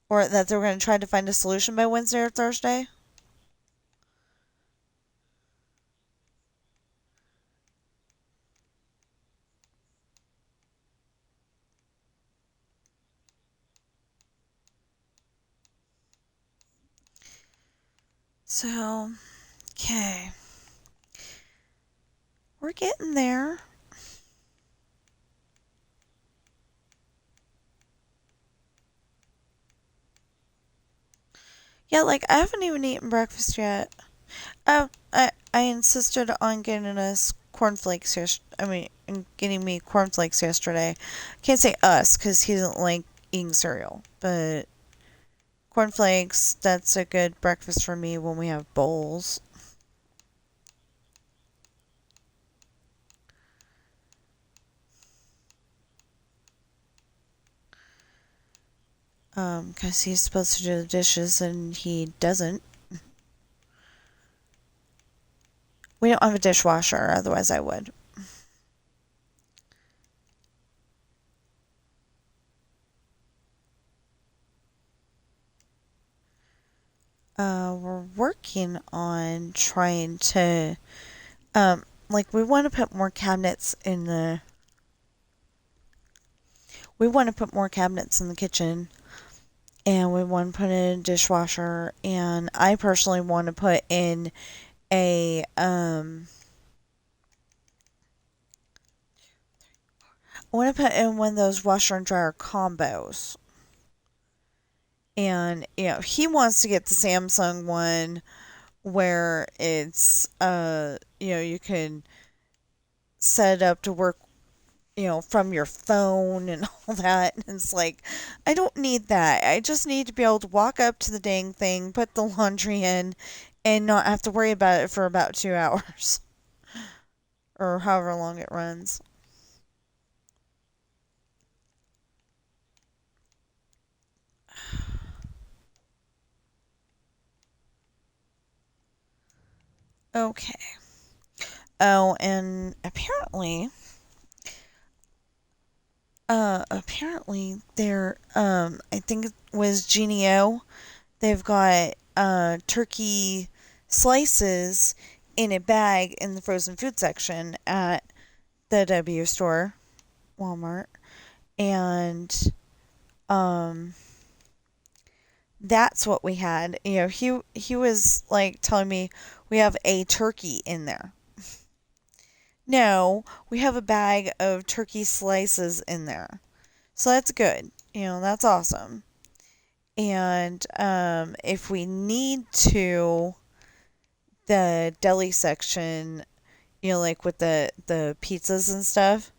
or that they were going to try to find a solution by Wednesday or Thursday. So, okay, we're getting there. Yeah, like I haven't even eaten breakfast yet. Oh, I insisted on getting us cornflakes getting me cornflakes yesterday. Can't say us because he doesn't like eating cereal, but cornflakes, that's a good breakfast for me when we have bowls. Because he's supposed to do the dishes and he doesn't. We don't have a dishwasher, otherwise I would. We're working on trying to, like we want to put more cabinets in the, we want to put more cabinets in the kitchen, and we want to put in a dishwasher, and I personally want to put in a, I want to put in one of those washer and dryer combos. And, he wants to get the Samsung one where it's, you can set it up to work, from your phone and all that. And it's like, I don't need that. I just need to be able to walk up to the dang thing, put the laundry in, and not have to worry about it for about 2 hours or however long it runs. Okay. Oh, and apparently they're, I think it was Genio. They've got, turkey slices in a bag in the frozen food section at the W store, Walmart. And, um, that's what we had. He was like telling me we have a turkey in there. No, we have a bag of turkey slices in there. So that's good. That's awesome. And if we need to, the deli section, like with the pizzas and stuff,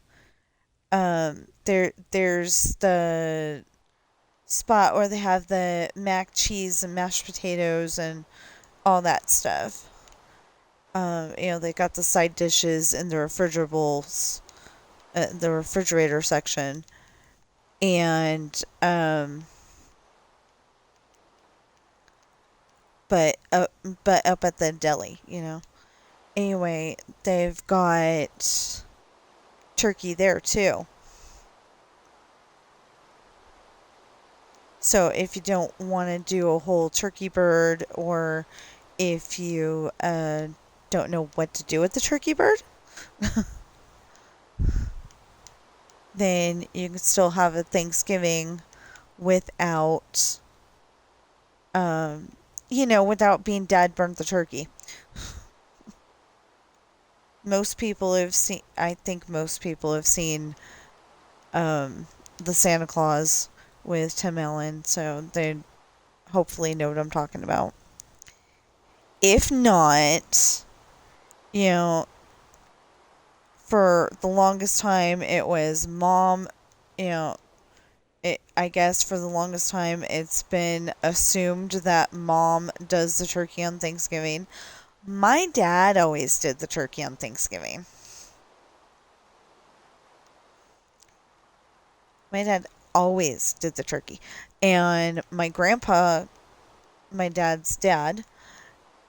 there's the spot where they have the mac cheese and mashed potatoes and all that stuff. They got the side dishes in the refrigerables, the refrigerator section, and but but up at the deli. Anyway, they've got turkey there too. So if you don't want to do a whole turkey bird, or if you don't know what to do with the turkey bird, then you can still have a Thanksgiving without, without being dad burnt the turkey. I think most people have seen the Santa Claus with Tim Allen, so they hopefully know what I'm talking about. If not, you know, for the longest time it was mom, you know, I guess for the longest time it's been assumed that mom does the turkey on Thanksgiving. My dad always did the turkey on Thanksgiving. My dad always did the turkey. And my grandpa, my dad's dad,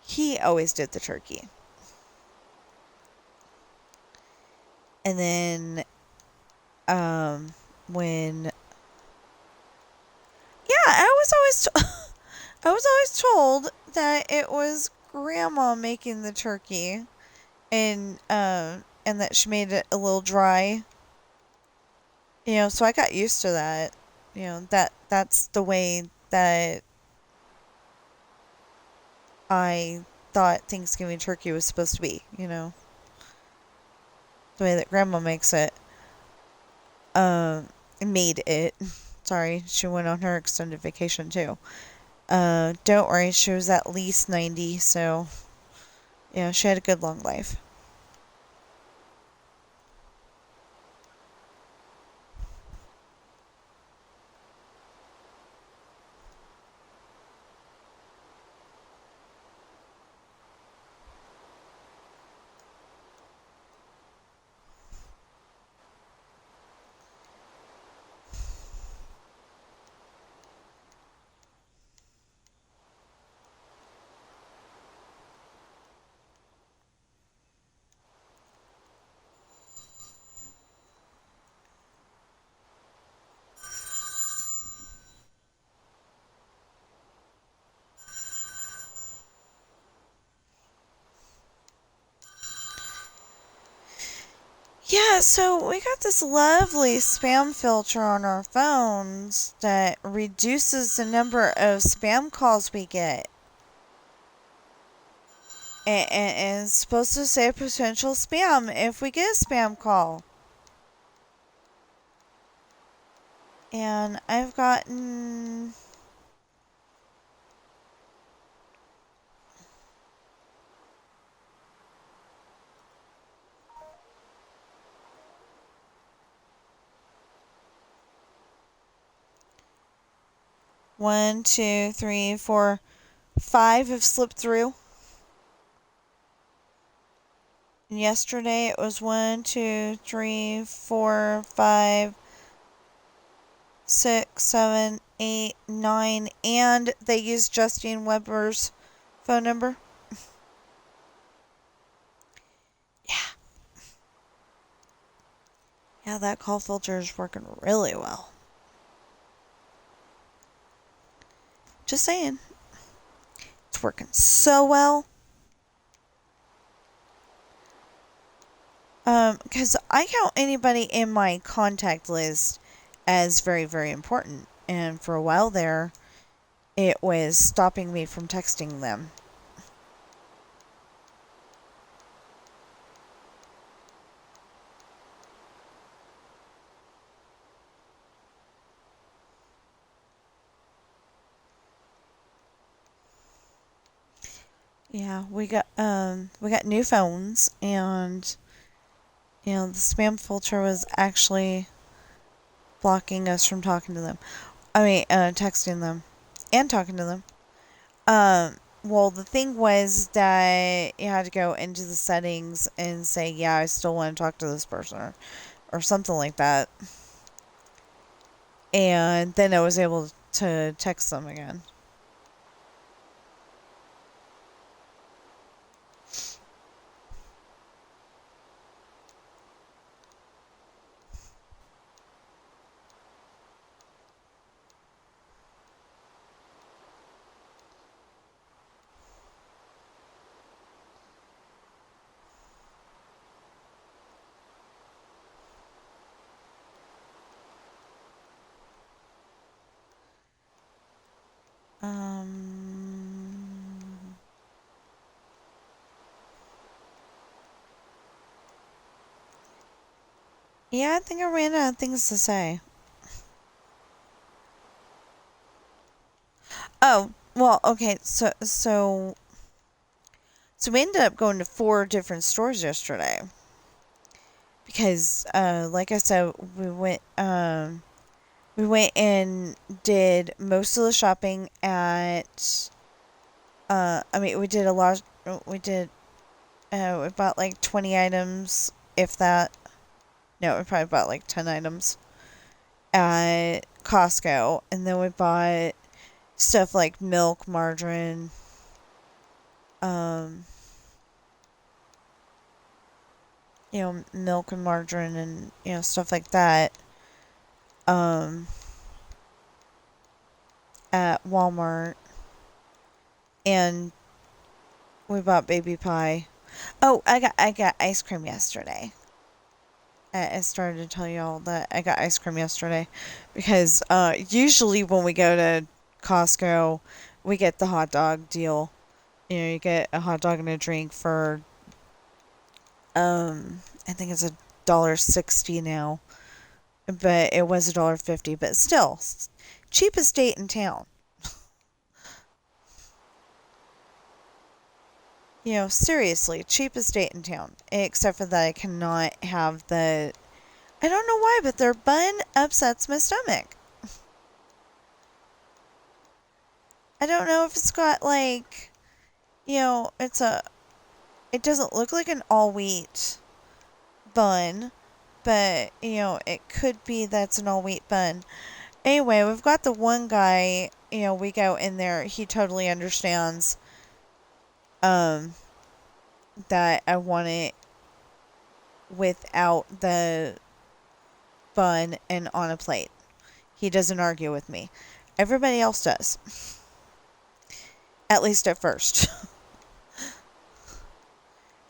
he always did the turkey. And then when yeah, I was always told that it was grandma making the turkey and that she made it a little dry. So I got used to that. That's the way that I thought Thanksgiving turkey was supposed to be, the way that grandma makes it. Made it. Sorry, she went on her extended vacation too. Don't worry, she was at least 90, so yeah, she had a good long life. Yeah, so we got this lovely spam filter on our phones that reduces the number of spam calls we get. And it's supposed to say potential spam if we get a spam call. And I've gotten 1, 2, 3, 4, 5 have slipped through. And yesterday it was 1, 2, 3, 4, 5, 6, 7, 8, 9, and they used Justine Weber's phone number. Yeah. Yeah, that call filter is working really well. Just saying. It's working so well. Because I count anybody in my contact list as very, very important. And for a while there, it was stopping me from texting them. Yeah, we got new phones, and the spam filter was actually blocking us from talking to them. I mean, texting them and talking to them. Well, the thing was that you had to go into the settings and say, yeah, I still want to talk to this person, or something like that. And then I was able to text them again. Um, yeah, I think I ran out of things to say. Oh, well, okay, so we ended up going to 4 different stores yesterday because, like I said, we went and did most of the shopping at. I mean, we did a lot. We did. We bought like 20 items, if that. No, we probably bought like 10 items. at Costco, and then we bought stuff like milk, margarine, um, milk and margarine and, stuff like that, um, at Walmart. And we bought baby pie. Oh, I got ice cream yesterday. I started to tell y'all that I got ice cream yesterday because usually when we go to Costco, we get the hot dog deal. You get a hot dog and a drink for I think it's $1.60 now, but it was $1.50. But still, cheapest date in town. Seriously, cheapest date in town. Except for that I cannot have the... I don't know why, but their bun upsets my stomach. I don't know if it's got, like... It doesn't look like an all-wheat bun, but, it could be that's an all-wheat bun. Anyway, we've got the one guy, we go in there, he totally understands, that I want it without the bun and on a plate. He doesn't argue with me. Everybody else does. At least at first.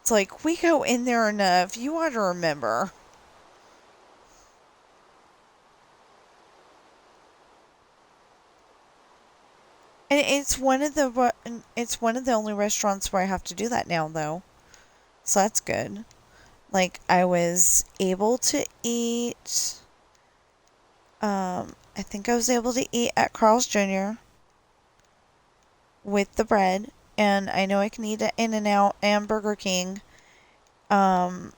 It's like, we go in there enough, you ought to remember. And it's one of the only restaurants where I have to do that now, though. So that's good. Like, I was able to eat, I think I was able to eat at Carl's Jr. with the bread. And I know I can eat at In-N-Out and Burger King. I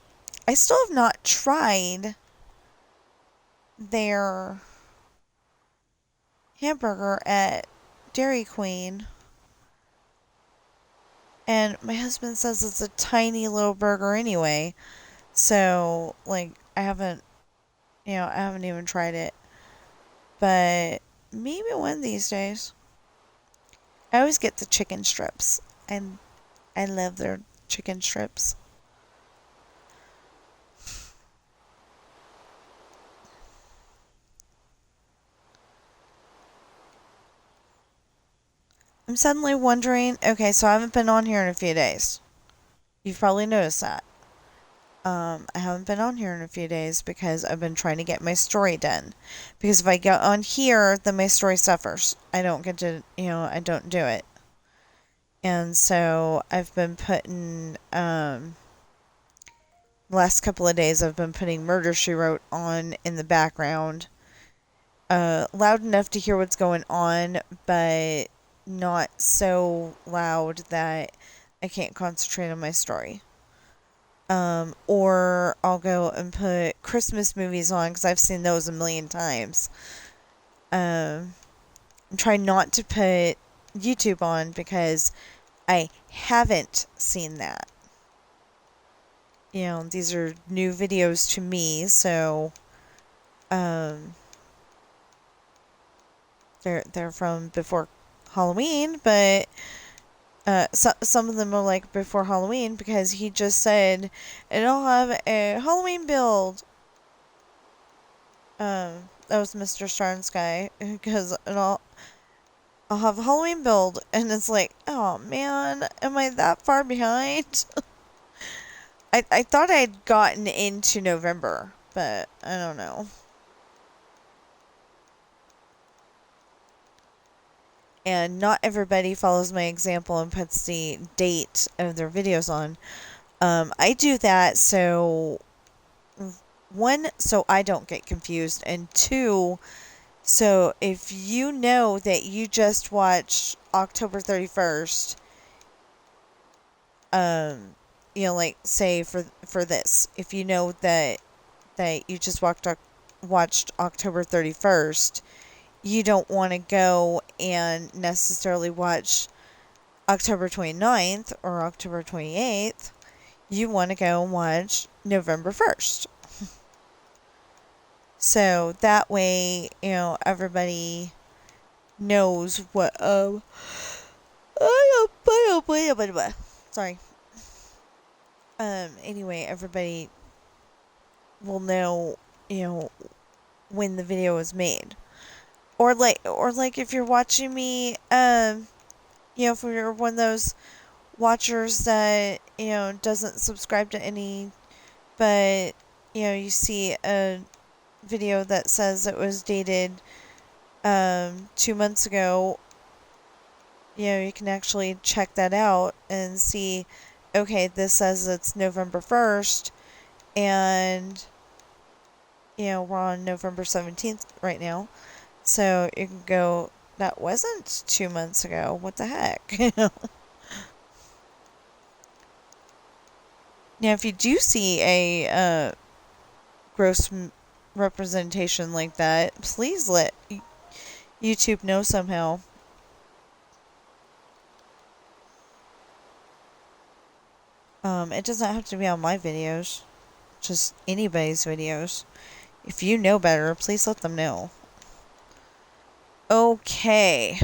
still have not tried their hamburger at Dairy Queen. And my husband says it's a tiny little burger anyway. So, like, I haven't even tried it. But maybe one of these days. I always get the chicken strips. And I love their chicken strips. I'm suddenly wondering, okay, so I haven't been on here in a few days. You've probably noticed that. I haven't been on here in a few days because I've been trying to get my story done. Because if I go on here, then my story suffers. I don't get to, I don't do it. And so I've been putting, last couple of days I've been putting Murder, She Wrote on in the background. Loud enough to hear what's going on, but not so loud that I can't concentrate on my story. Or I'll go and put Christmas movies on because I've seen those a million times. I'm trying not to put YouTube on because I haven't seen that. These are new videos to me, so they're from before Halloween, but some of them are like before Halloween because he just said it'll have a Halloween build. That was Mr. Starnes guy because I'll have a Halloween build, and it's like, oh man, am I that far behind? I thought I'd gotten into November, but I don't know. And not everybody follows my example and puts the date of their videos on. I do that so, one, so I don't get confused, and two, so if you know that you just watched October 31st, like, say for this, if you know that you just watched October 31st, you don't want to go and necessarily watch October 29th or October 28th. You want to go and watch November 1st. So that way, everybody knows what sorry. Anyway, everybody will know, you know, when the video was made. Or like if you're watching me, if you're one of those watchers that, doesn't subscribe to any, but, you see a video that says it was dated 2 months ago, you can actually check that out and see, okay, this says it's November 1st, and, we're on November 17th right now. So you can go, that wasn't 2 months ago. What the heck? Now, if you do see a gross representation like that, please let YouTube know somehow. It doesn't have to be on my videos, just anybody's videos. If you know better, please let them know. Okay.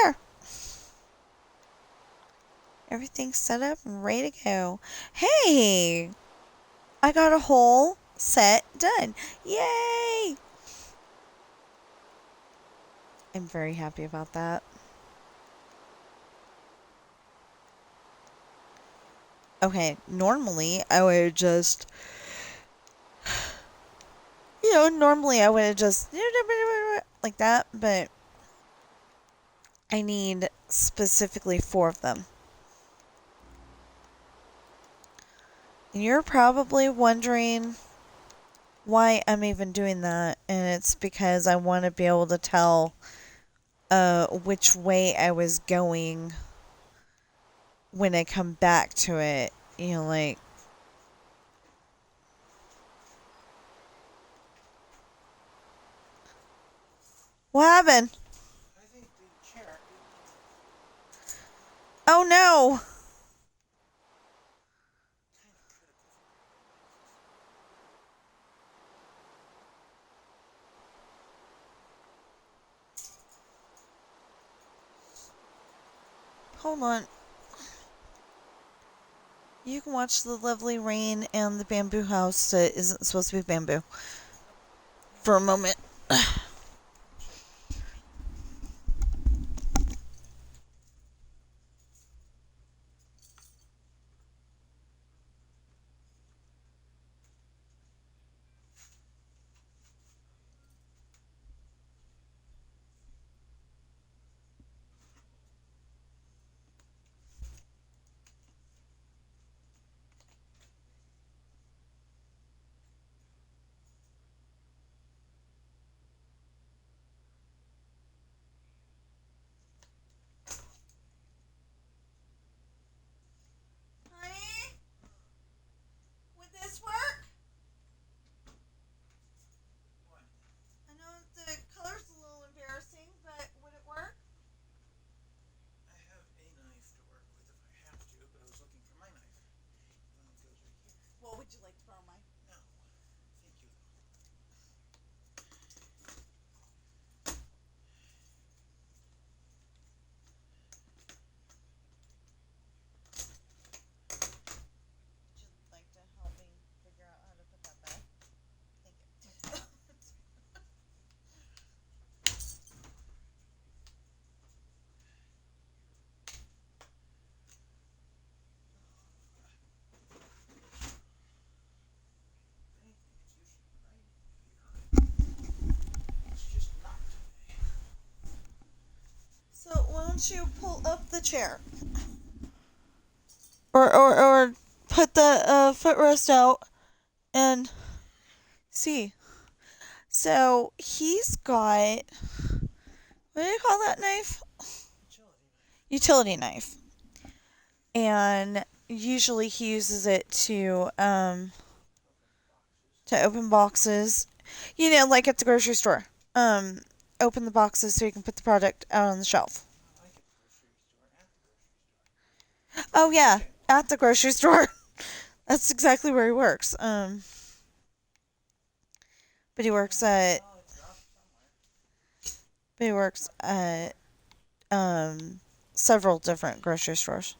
There. Everything's set up and ready to go. Hey! I got a whole set done. Yay! I'm very happy about that. Okay, normally I would just, like that, but I need specifically 4 of them. And you're probably wondering why I'm even doing that, and it's because I want to be able to tell which way I was going when I come back to it. Like, what happened? I think the chair. Oh no! Hold on. You can watch the lovely rain and the bamboo house that isn't supposed to be bamboo for a moment. This work? What? I know the color's a little embarrassing, but would it work? I have a knife to work with if I have to, but I was looking for my knife. It goes right here. Well, would you like to borrow mine? No. Thank you. Would you like to help me figure out how to put that back? Thank you. It's just not today. So why don't you pull up the chair? Or put the footrest out and see. So he's got, What do you call that knife? Utility knife. Utility knife. And usually he uses it to open boxes. You know, like at the grocery store. Um, Open the boxes so you can put the product out on the shelf. Like at the grocery store, at the grocery Oh yeah, at the grocery store. That's exactly where he works. But he works at store. Oh, it dropped somewhere. but he works at several different grocery stores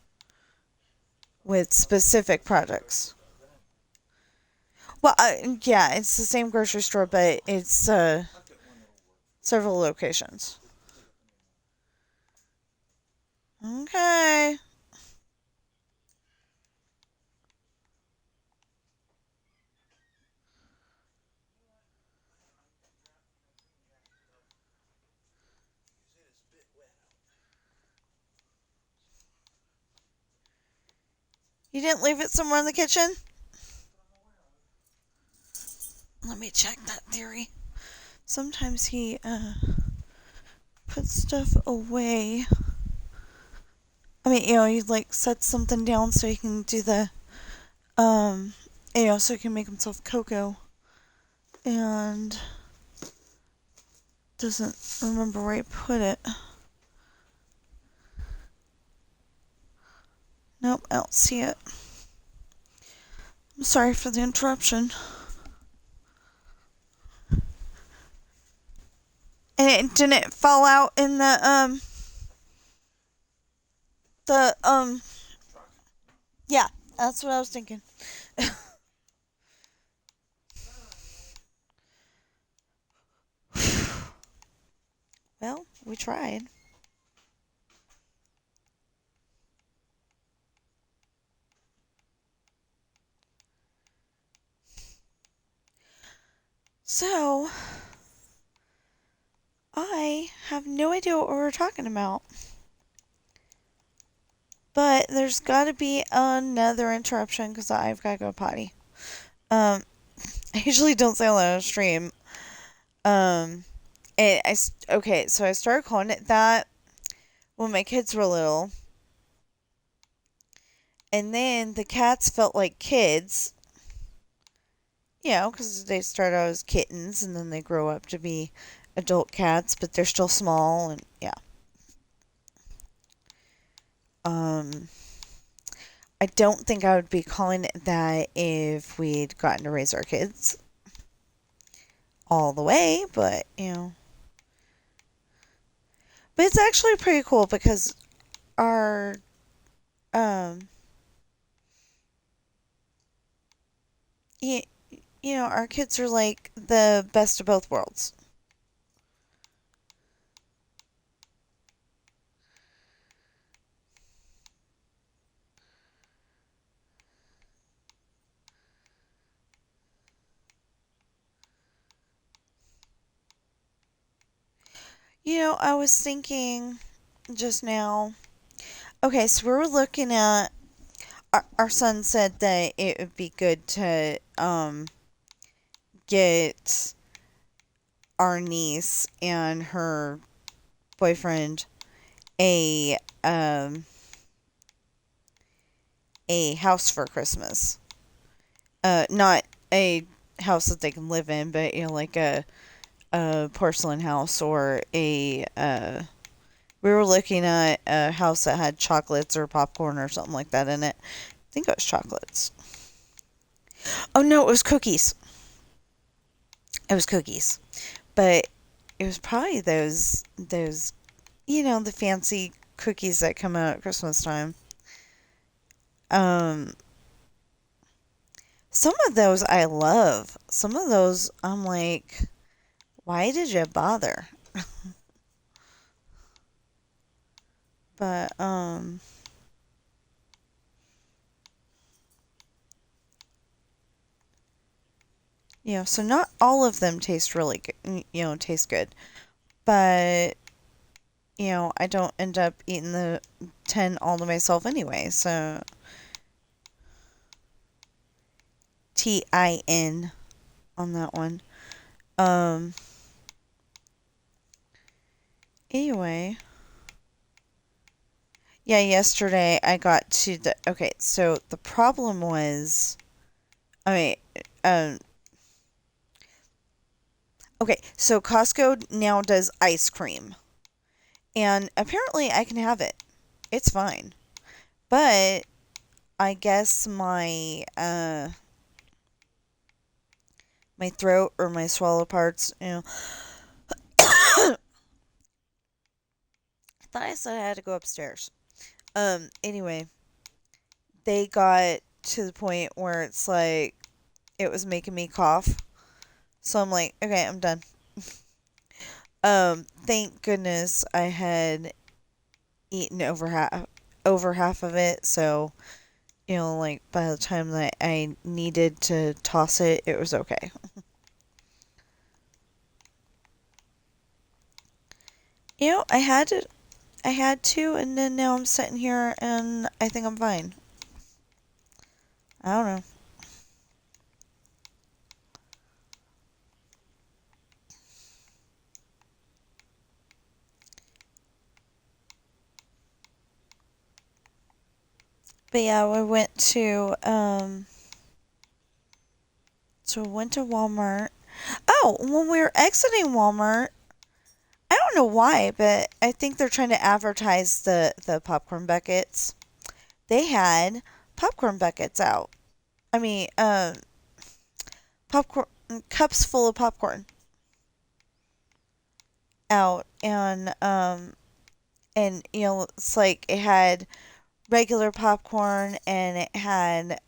with specific products. Well, yeah, it's the same grocery store, but it's several locations. Okay. You didn't leave it somewhere in the kitchen? Let me check that theory. Sometimes he puts stuff away. I mean, he like sets something down so he can do the so he can make himself cocoa, and doesn't remember where he put it. Nope, I don't see it. I'm sorry for the interruption. And it didn't fall out in the yeah, that's what I was thinking. Well, we tried. So, I have no idea what we were talking about. But there's got to be another interruption because I've got to go potty. Um, I usually don't say a lot on stream. Um, okay, so I started calling it that when my kids were little. And then the cats felt like kids, because they start out as kittens and then they grow up to be adult cats, but they're still small and yeah. Um, I don't think I would be calling it that if we'd gotten to raise our kids all the way, but But it's actually pretty cool because our um you, our kids are like the best of both worlds. I was thinking just now. Okay, so we were looking at our son said that it would be good to get our niece and her boyfriend a um a house for Christmas. Not a house that they can live in, but like a porcelain house or a we were looking at a house that had chocolates or popcorn or something like that in it. I think it was chocolates. Oh no, it was cookies. It was cookies. But it was probably those the fancy cookies that come out at Christmas time. Um some of those I love. Some of those I'm like, why did you bother? But so not all of them taste really good, taste good. But I don't end up eating the 10 all to myself anyway. So TIN on that one. Um Anyway, yeah, yesterday I got to the. Okay, so the problem was. I mean, um, okay, so Costco now does ice cream. And apparently I can have it. It's fine. But I guess my throat or my swallow parts, I thought I said I had to go upstairs. Anyway, they got to the point where it's like it was making me cough. So I'm like, okay, I'm done. Thank goodness I had eaten over half of it, so like by the time that I needed to toss it, it was okay. I had to, and then now I'm sitting here and I think I'm fine. I don't know. But yeah, we went to Walmart. Oh, when we were exiting Walmart, I don't know why, but I think they're trying to advertise the popcorn buckets. They had popcorn buckets out. I mean, popcorn cups full of popcorn out, and it's like it had regular popcorn and it had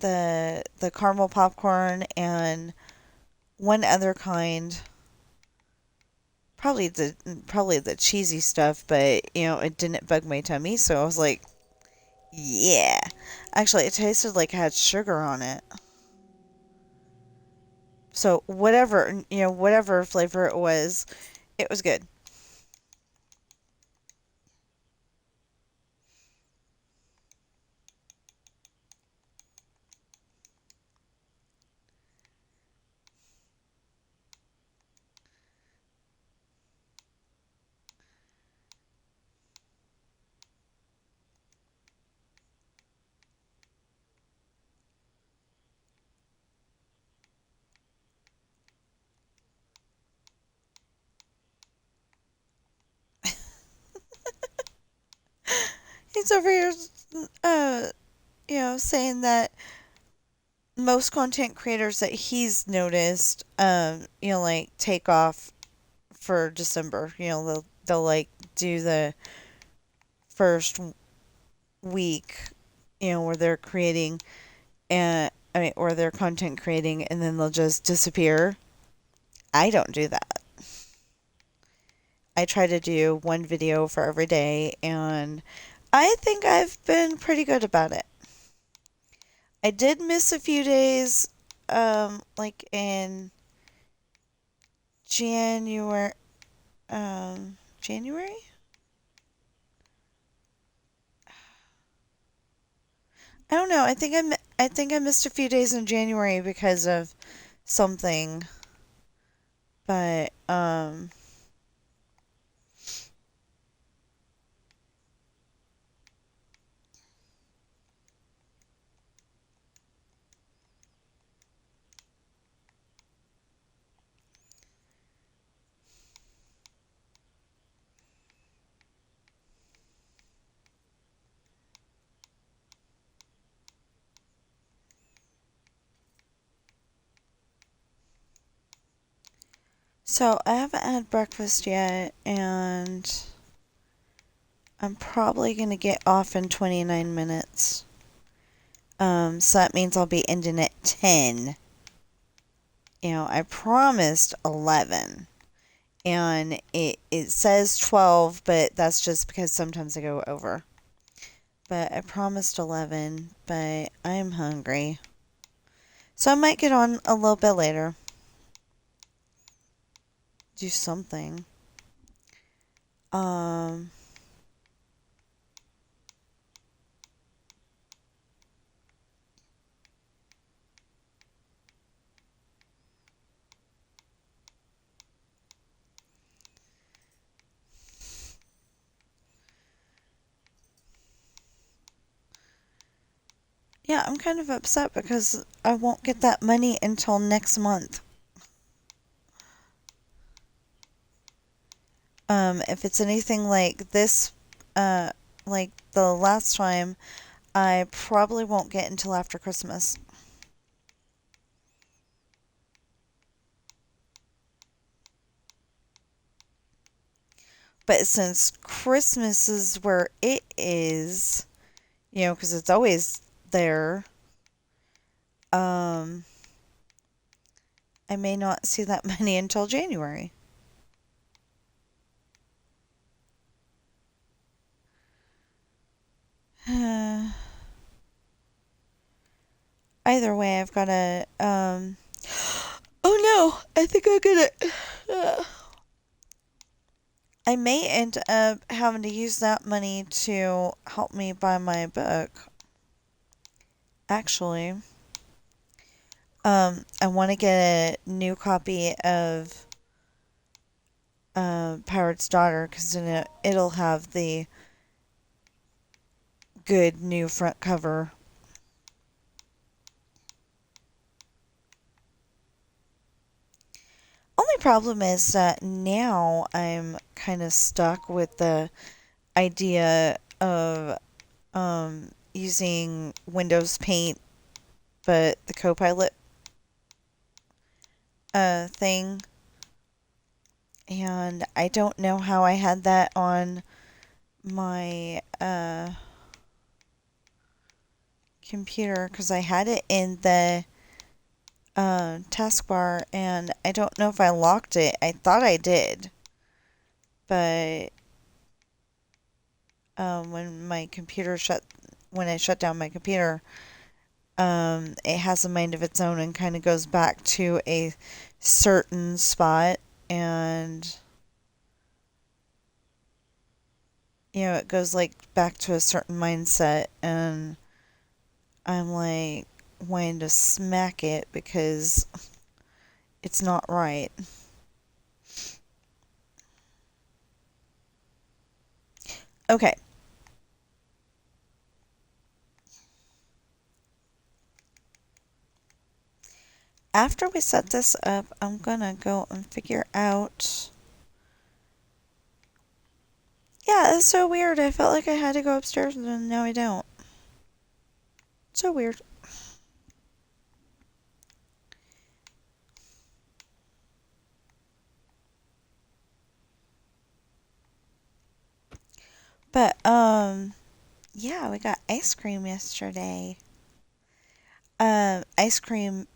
the caramel popcorn and one other kind, probably the cheesy stuff, but it didn't bug my tummy, so I was like, yeah. Actually, it tasted like it had sugar on it. So whatever flavor it was good. He's over here, uh, saying that most content creators that he's noticed, like take off for December. They'll like do the first week, where they're creating and I mean, or they're content creating, and then they'll just disappear. I don't do that. I try to do one video for every day, and I think I've been pretty good about it. I did miss a few days, like in January. January? I don't know. I think I missed a few days in January because of something, but so I haven't had breakfast yet, and I'm probably gonna get off in 29 minutes. So that means I'll be ending at 10. I promised 11. And it says 12, but that's just because sometimes I go over. But I promised 11, but I'm hungry. So I might get on a little bit later. Do something. Um, Yeah, I'm kind of upset because I won't get that money until next month. If it's anything like this, like the last time, I probably won't get until after Christmas. But since Christmas is where it is, because it's always there, um, I may not see that money until January. Either way, I've got to. Oh no! I think I'm gonna. I may end up having to use that money to help me buy my book. Actually, I want to get a new copy of Pirate's Daughter because then it'll have the good new front cover. Only problem is that now I'm kind of stuck with the idea of using Windows Paint, but the Copilot thing, and I don't know how I had that on my computer because I had it in the taskbar, and I don't know if I locked it. I thought I did, but when my computer shut, when I shut down my computer, it has a mind of its own and kind of goes back to a certain spot, and it goes like back to a certain mindset, and I'm like wanting to smack it because it's not right. Okay, after we set this up, I'm gonna go and figure out. Yeah, it's so weird. I felt like I had to go upstairs and now I don't. So weird. But yeah, we got ice cream yesterday. Ice cream.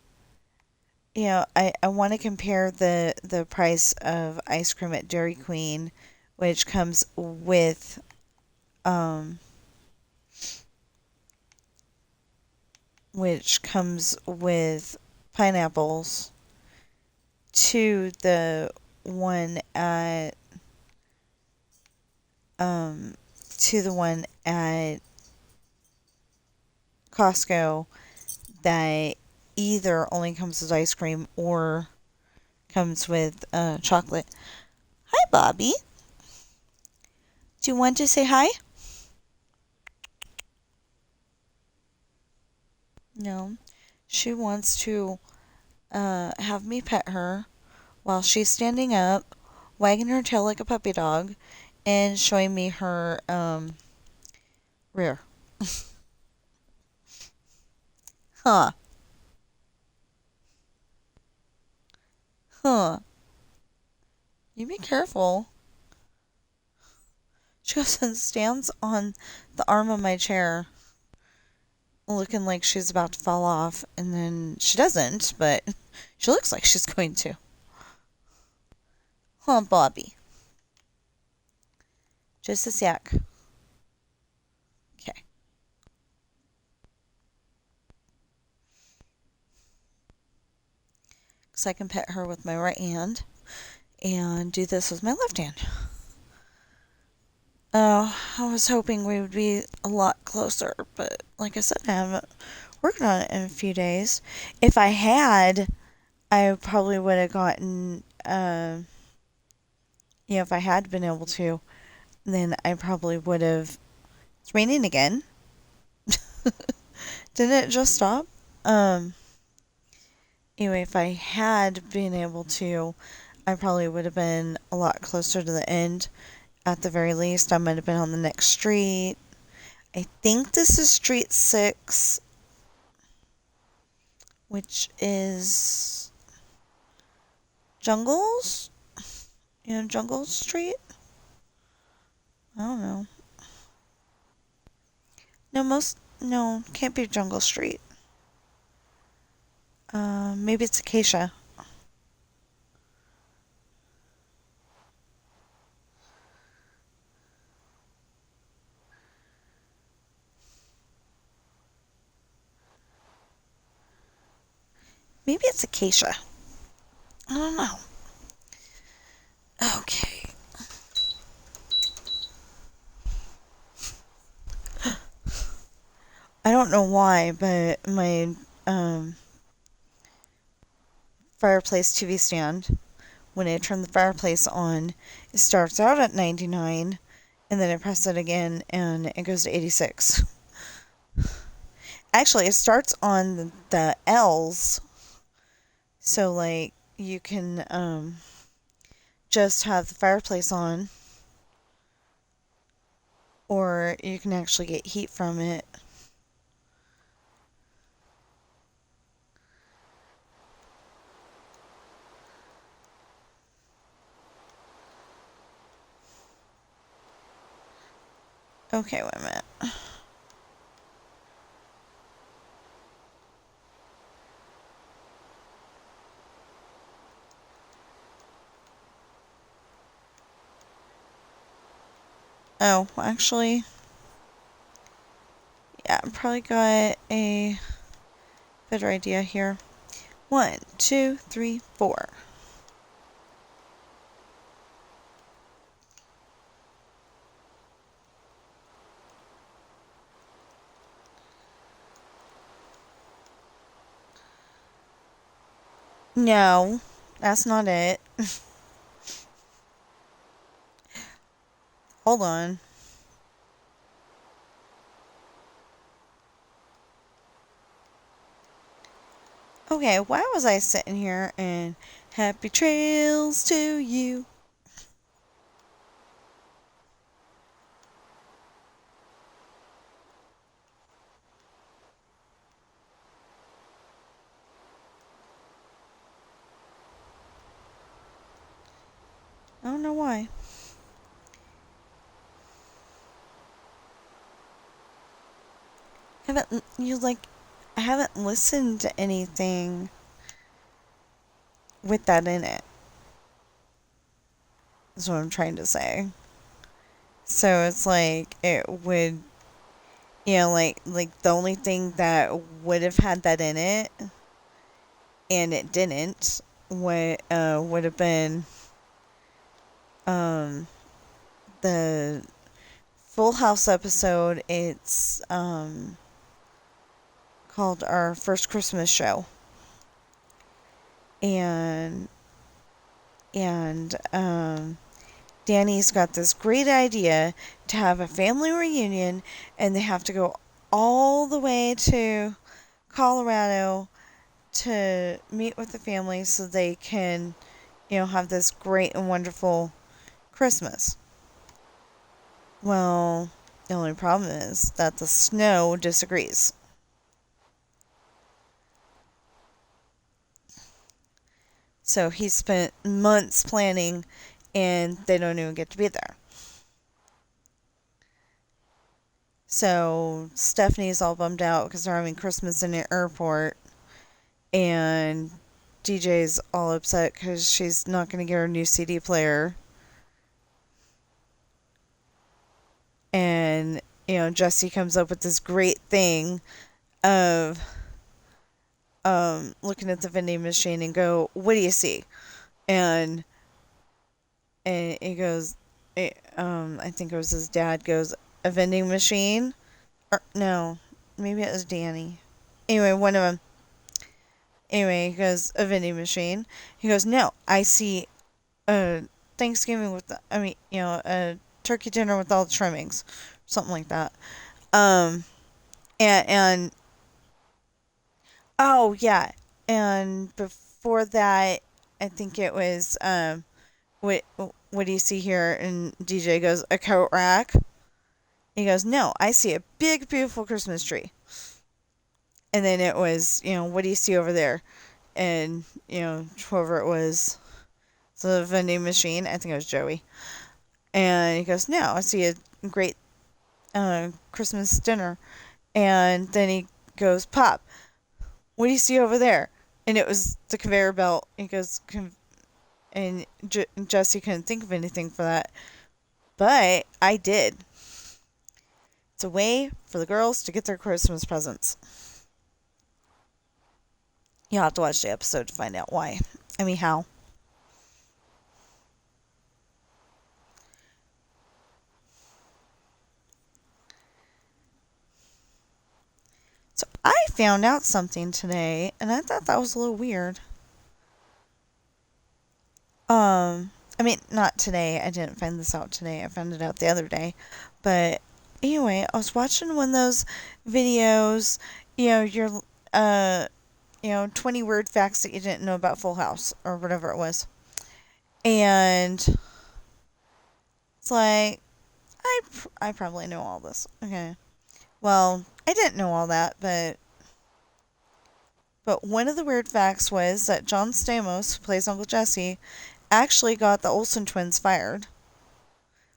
I want to compare the price of ice cream at Dairy Queen, which comes with um, pineapples, to the one at um, to the one at Costco that either only comes with ice cream or comes with chocolate. Hi, Bobby. Do you want to say hi? No. She wants to have me pet her while she's standing up, wagging her tail like a puppy dog, and showing me her rear. Huh. Huh. You be careful. She goes and stands on the arm of my chair, looking like she's about to fall off, and then she doesn't, but she looks like she's going to. Huh, Bobby. Just a sec. Okay. So I can pet her with my right hand and do this with my left hand. I was hoping we would be a lot closer, but like I said, I haven't worked on it in a few days. If I had, I probably would have gotten, if I had been able to, then I probably would have. It's raining again. Didn't it just stop? Um, anyway, if I had been able to, I probably would have been a lot closer to the end. At the very least, I might have been on the next street. I think this is Street 6, which is Jungles? Jungle Street? I don't know. No, can't be Jungle Street. Maybe it's Acacia. Maybe it's Acacia. I don't know. Okay. I don't know why, but my um, fireplace TV stand, when I turn the fireplace on, it starts out at 99, and then I press it again, and it goes to 86. Actually, it starts on the L's, so like you can just have the fireplace on, or you can actually get heat from it. Okay, wait a minute. Oh, actually, yeah, I probably got a better idea here. 1, 2, 3, 4. No, that's not it. Hold on. Okay, why was I sitting here and happy trails to you? I don't know why. I haven't listened to anything with that in it. Is what I'm trying to say. So it's like it would, like the only thing that would have had that in it, and it didn't, would have been um the Full House episode. It's called Our First Christmas Show, and and Danny's got this great idea to have a family reunion, and they have to go all the way to Colorado to meet with the family so they can, have this great and wonderful Christmas. Well, the only problem is that the snow disagrees. So he spent months planning, and they don't even get to be there. So Stephanie's all bummed out because they're having Christmas in an airport, and DJ's all upset because she's not going to get her new CD player. And, Jesse comes up with this great thing of looking at the vending machine and go, "What do you see?" And he goes, I think it was his dad goes, "A vending machine?" Or no, maybe it was Danny. Anyway, one of them. Anyway, he goes, "A vending machine." He goes, "No, I see a Thanksgiving with a turkey dinner with all the trimmings," something like that. Um, and Oh yeah, and before that, I think it was what what do you see here? And DJ goes, a coat rack. He goes, no, I see a big beautiful Christmas tree. And then it was, what do you see over there? And whoever it was, the vending machine. I think it was Joey. And he goes, no, I see a great Christmas dinner. And then he goes, Pop, what do you see over there? And it was the conveyor belt. He goes, and Jesse couldn't think of anything for that. But I did. It's a way for the girls to get their Christmas presents. You'll have to watch the episode to find out why. I mean, how. So I found out something today, and I thought that was a little weird. I mean, not today. I didn't find this out today. I found it out the other day. But anyway, I was watching one of those videos, your 20 word facts that you didn't know about Full House or whatever it was. And it's like, I probably know all this. Okay. Well, I didn't know all that, but one of the weird facts was that John Stamos, who plays Uncle Jesse, actually got the Olsen twins fired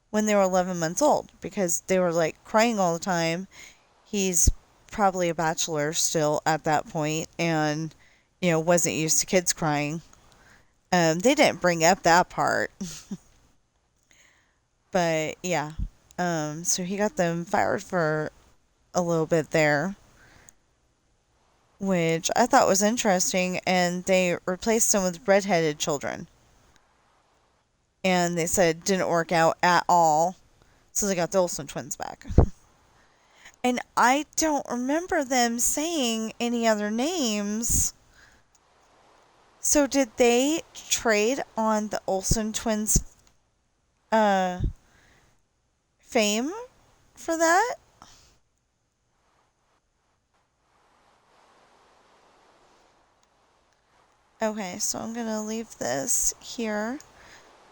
when they were 11 months old because they were like crying all the time. He's probably a bachelor still at that point and, wasn't used to kids crying. They didn't bring up that part, but yeah. So he got them fired for a little bit there, which I thought was interesting, and they replaced them with redheaded children. And they said it didn't work out at all, so they got the Olsen twins back. And I don't remember them saying any other names. So did they trade on the Olsen twins uh fame for that? Okay, so I'm gonna leave this here.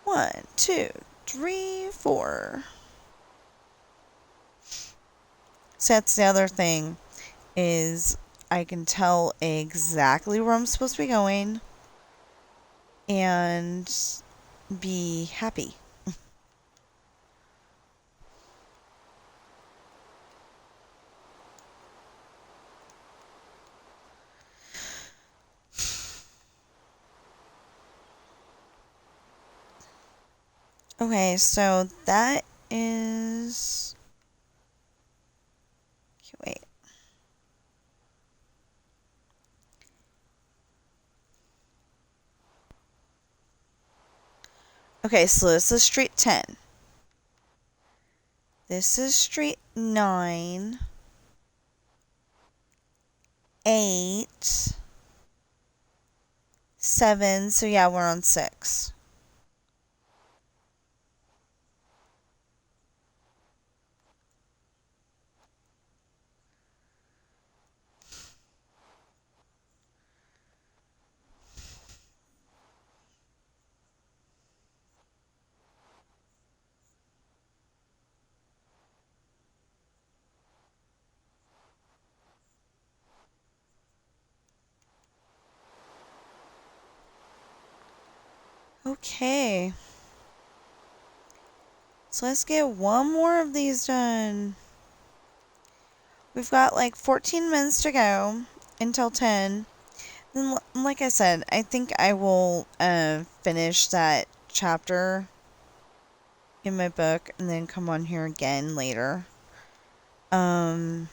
1, 2, 3, 4. So that's the other thing is I can tell exactly where I'm supposed to be going and be happy. Okay, so that is. Okay, wait. Okay, so this is Street 10. This is Street 9, 8, 7. So yeah, we're on 6. Okay. So let's get one more of these done. We've got like 14 minutes to go until 10. Then, like I said, I think I will finish that chapter in my book and then come on here again later. The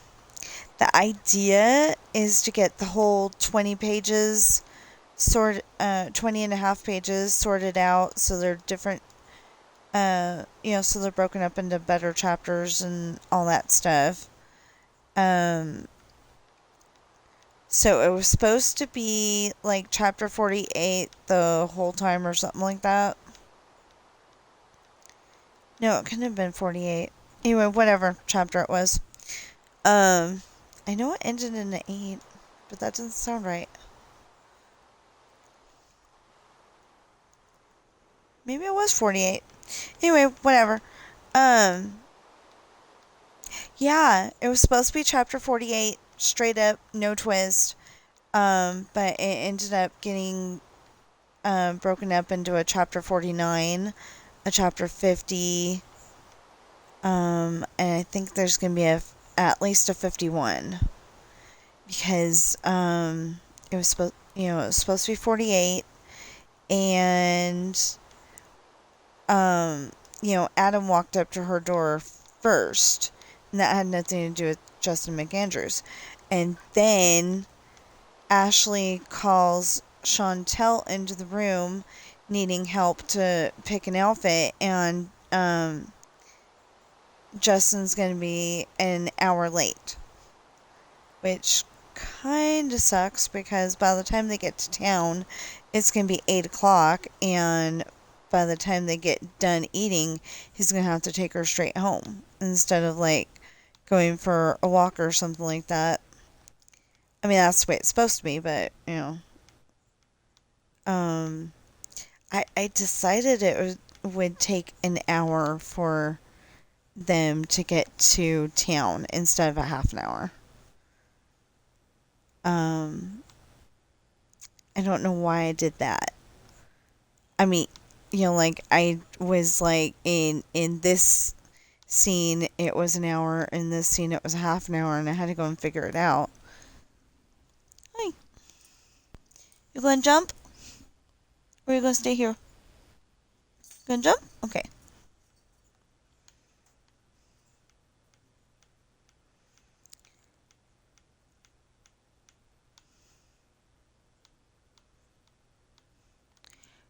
idea is to get the whole 20 pages 20 and a half pages sorted out so they're different, so they're broken up into better chapters and all that stuff. So it was supposed to be like chapter 48 the whole time or something like that. No, it couldn't have been 48. Anyway, whatever chapter it was. I know it ended in an 8, but that doesn't sound right. Maybe it was 48. Anyway, whatever. Um, yeah, it was supposed to be chapter 48, straight up, no twist. But it ended up getting broken up into a chapter 49, a chapter 50, and I think there's going to be at least a 51 because it was supposed it was supposed to be 48, and um, Adam walked up to her door first, and that had nothing to do with Justin McAndrews. And then Ashley calls Chantel into the room needing help to pick an outfit, and Justin's going to be an hour late, which kind of sucks because by the time they get to town, it's going to be 8 o'clock, and by the time they get done eating, he's going to have to take her straight home instead of like going for a walk or something like that. I mean, that's the way it's supposed to be, but um, I decided it would take an hour for them to get to town instead of a half an hour. Um, I don't know why I did that. I mean, like I was like in this scene it was an hour, in this scene it was a half an hour, and I had to go and figure it out. Hey, you gonna jump? Or are you gonna stay here? Gonna jump? Okay.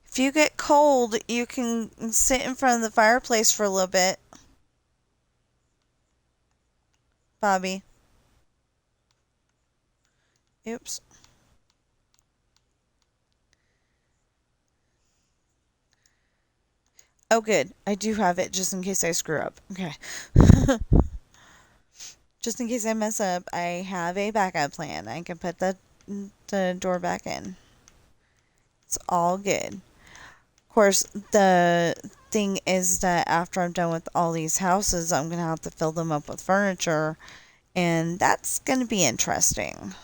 If you get cold, you can sit in front of the fireplace for a little bit, Bobby. Oops. Oh, good. I do have it just in case I screw up. Okay. Just in case I mess up, I have a backup plan. I can put the door back in. It's all good. Of course, the thing is that after I'm done with all these houses, I'm going to have to fill them up with furniture, and that's going to be interesting.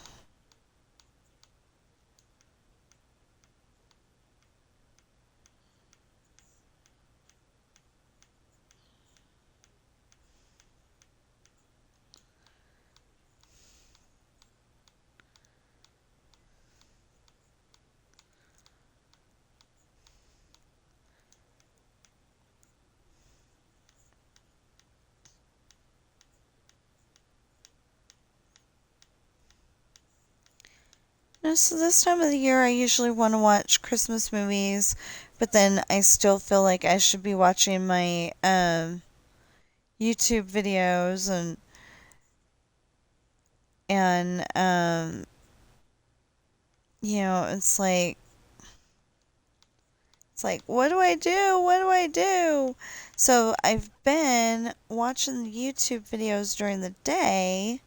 So this time of the year, I usually want to watch Christmas movies, but then I still feel like I should be watching my YouTube videos, and it's like what do I do? What do I do? So I've been watching the YouTube videos during the day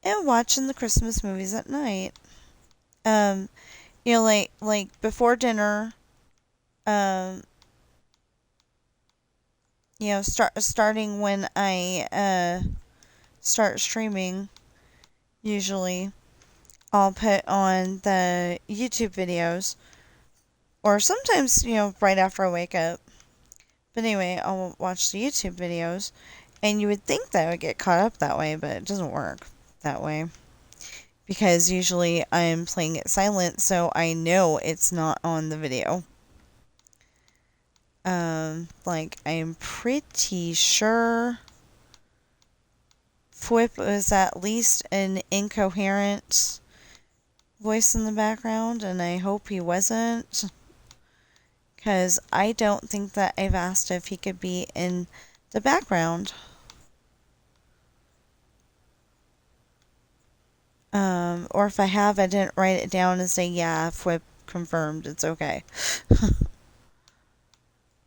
and watching the Christmas movies at night. Um, like before dinner, um, starting when I start streaming, usually I'll put on the YouTube videos, or sometimes right after I wake up. But anyway, I'll watch the YouTube videos, and you would think that I would get caught up that way, but it doesn't work that way because usually I'm playing it silent, so I know it's not on the video. Like I'm pretty sure Fwip was at least an incoherent voice in the background, and I hope he wasn't, because I don't think that I've asked if he could be in the background. Or if I have, I didn't write it down and say, yeah, Fwip confirmed, it's okay.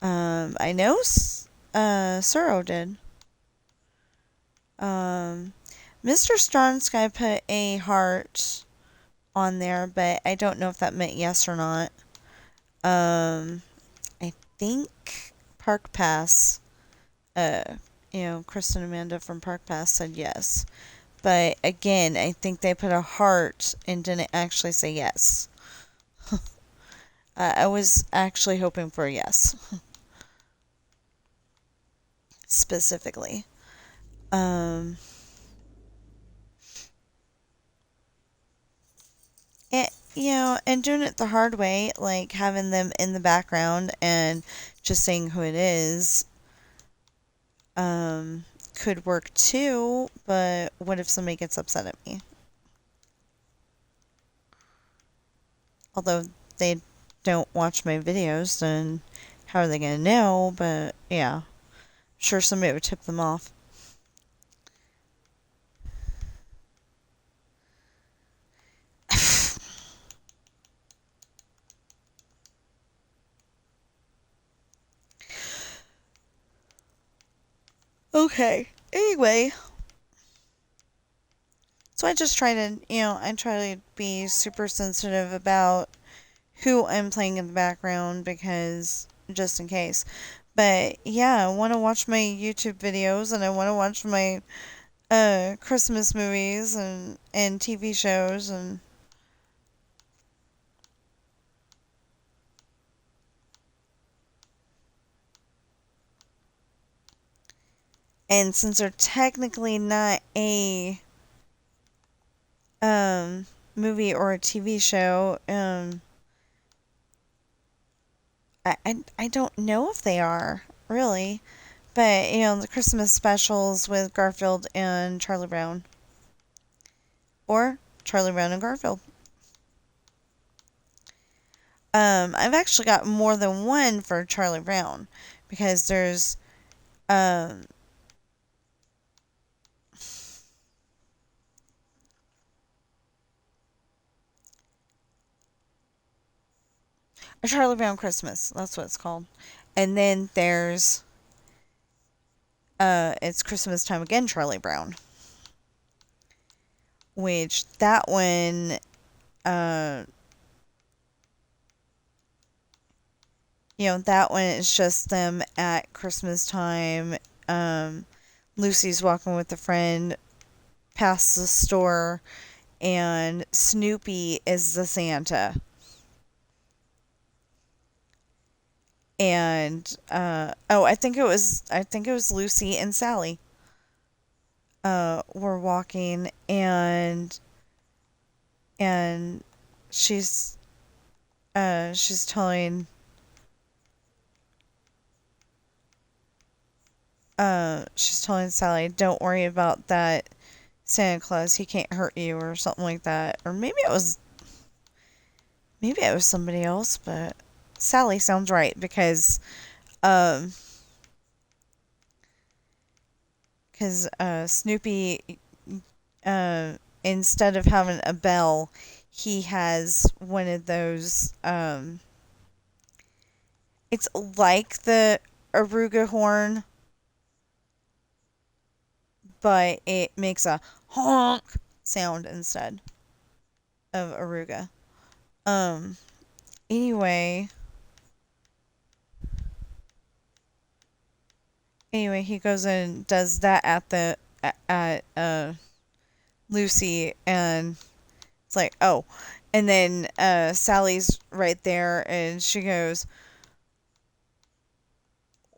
I know Suro did. Mr. Starn's guy put a heart on there, but I don't know if that meant yes or not. Um, I think Park Pass, uh, Kristen and Amanda from Park Pass said yes. But again, I think they put a heart and didn't actually say yes. I was actually hoping for a yes, specifically. Um, and, and doing it the hard way, like having them in the background and just saying who it is, um, could work too, but what if somebody gets upset at me? Although they don't watch my videos, then how are they going to know? But yeah, I'm sure somebody would tip them off. Okay. Anyway, so I just try to, I try to be super sensitive about who I'm playing in the background because just in case. But yeah, I want to watch my YouTube videos and I want to watch my Christmas movies and TV shows and since they're technically not a um movie or a TV show, I don't know if they are really. But, the Christmas specials with Garfield and Charlie Brown. Or Charlie Brown and Garfield. I've actually got more than one for Charlie Brown. Because there's um, a Charlie Brown Christmas. That's what it's called. And then there's it's Christmas time again, Charlie Brown. Which that one uh that one is just them at Christmas time. Um, Lucy's walking with a friend past the store, and Snoopy is the Santa. And I think it was Lucy and Sally. Were walking, and she's she's telling Sally, "Don't worry about that Santa Claus. He can't hurt you," or something like that. Or maybe it was somebody else, but Sally sounds right because um Snoopy, instead of having a bell, he has one of those it's like the Aruga horn, but it makes a honk sound instead of Aruga. Um anyway, he goes and does that at Lucy, and it's like, "Oh." And then Sally's right there and she goes,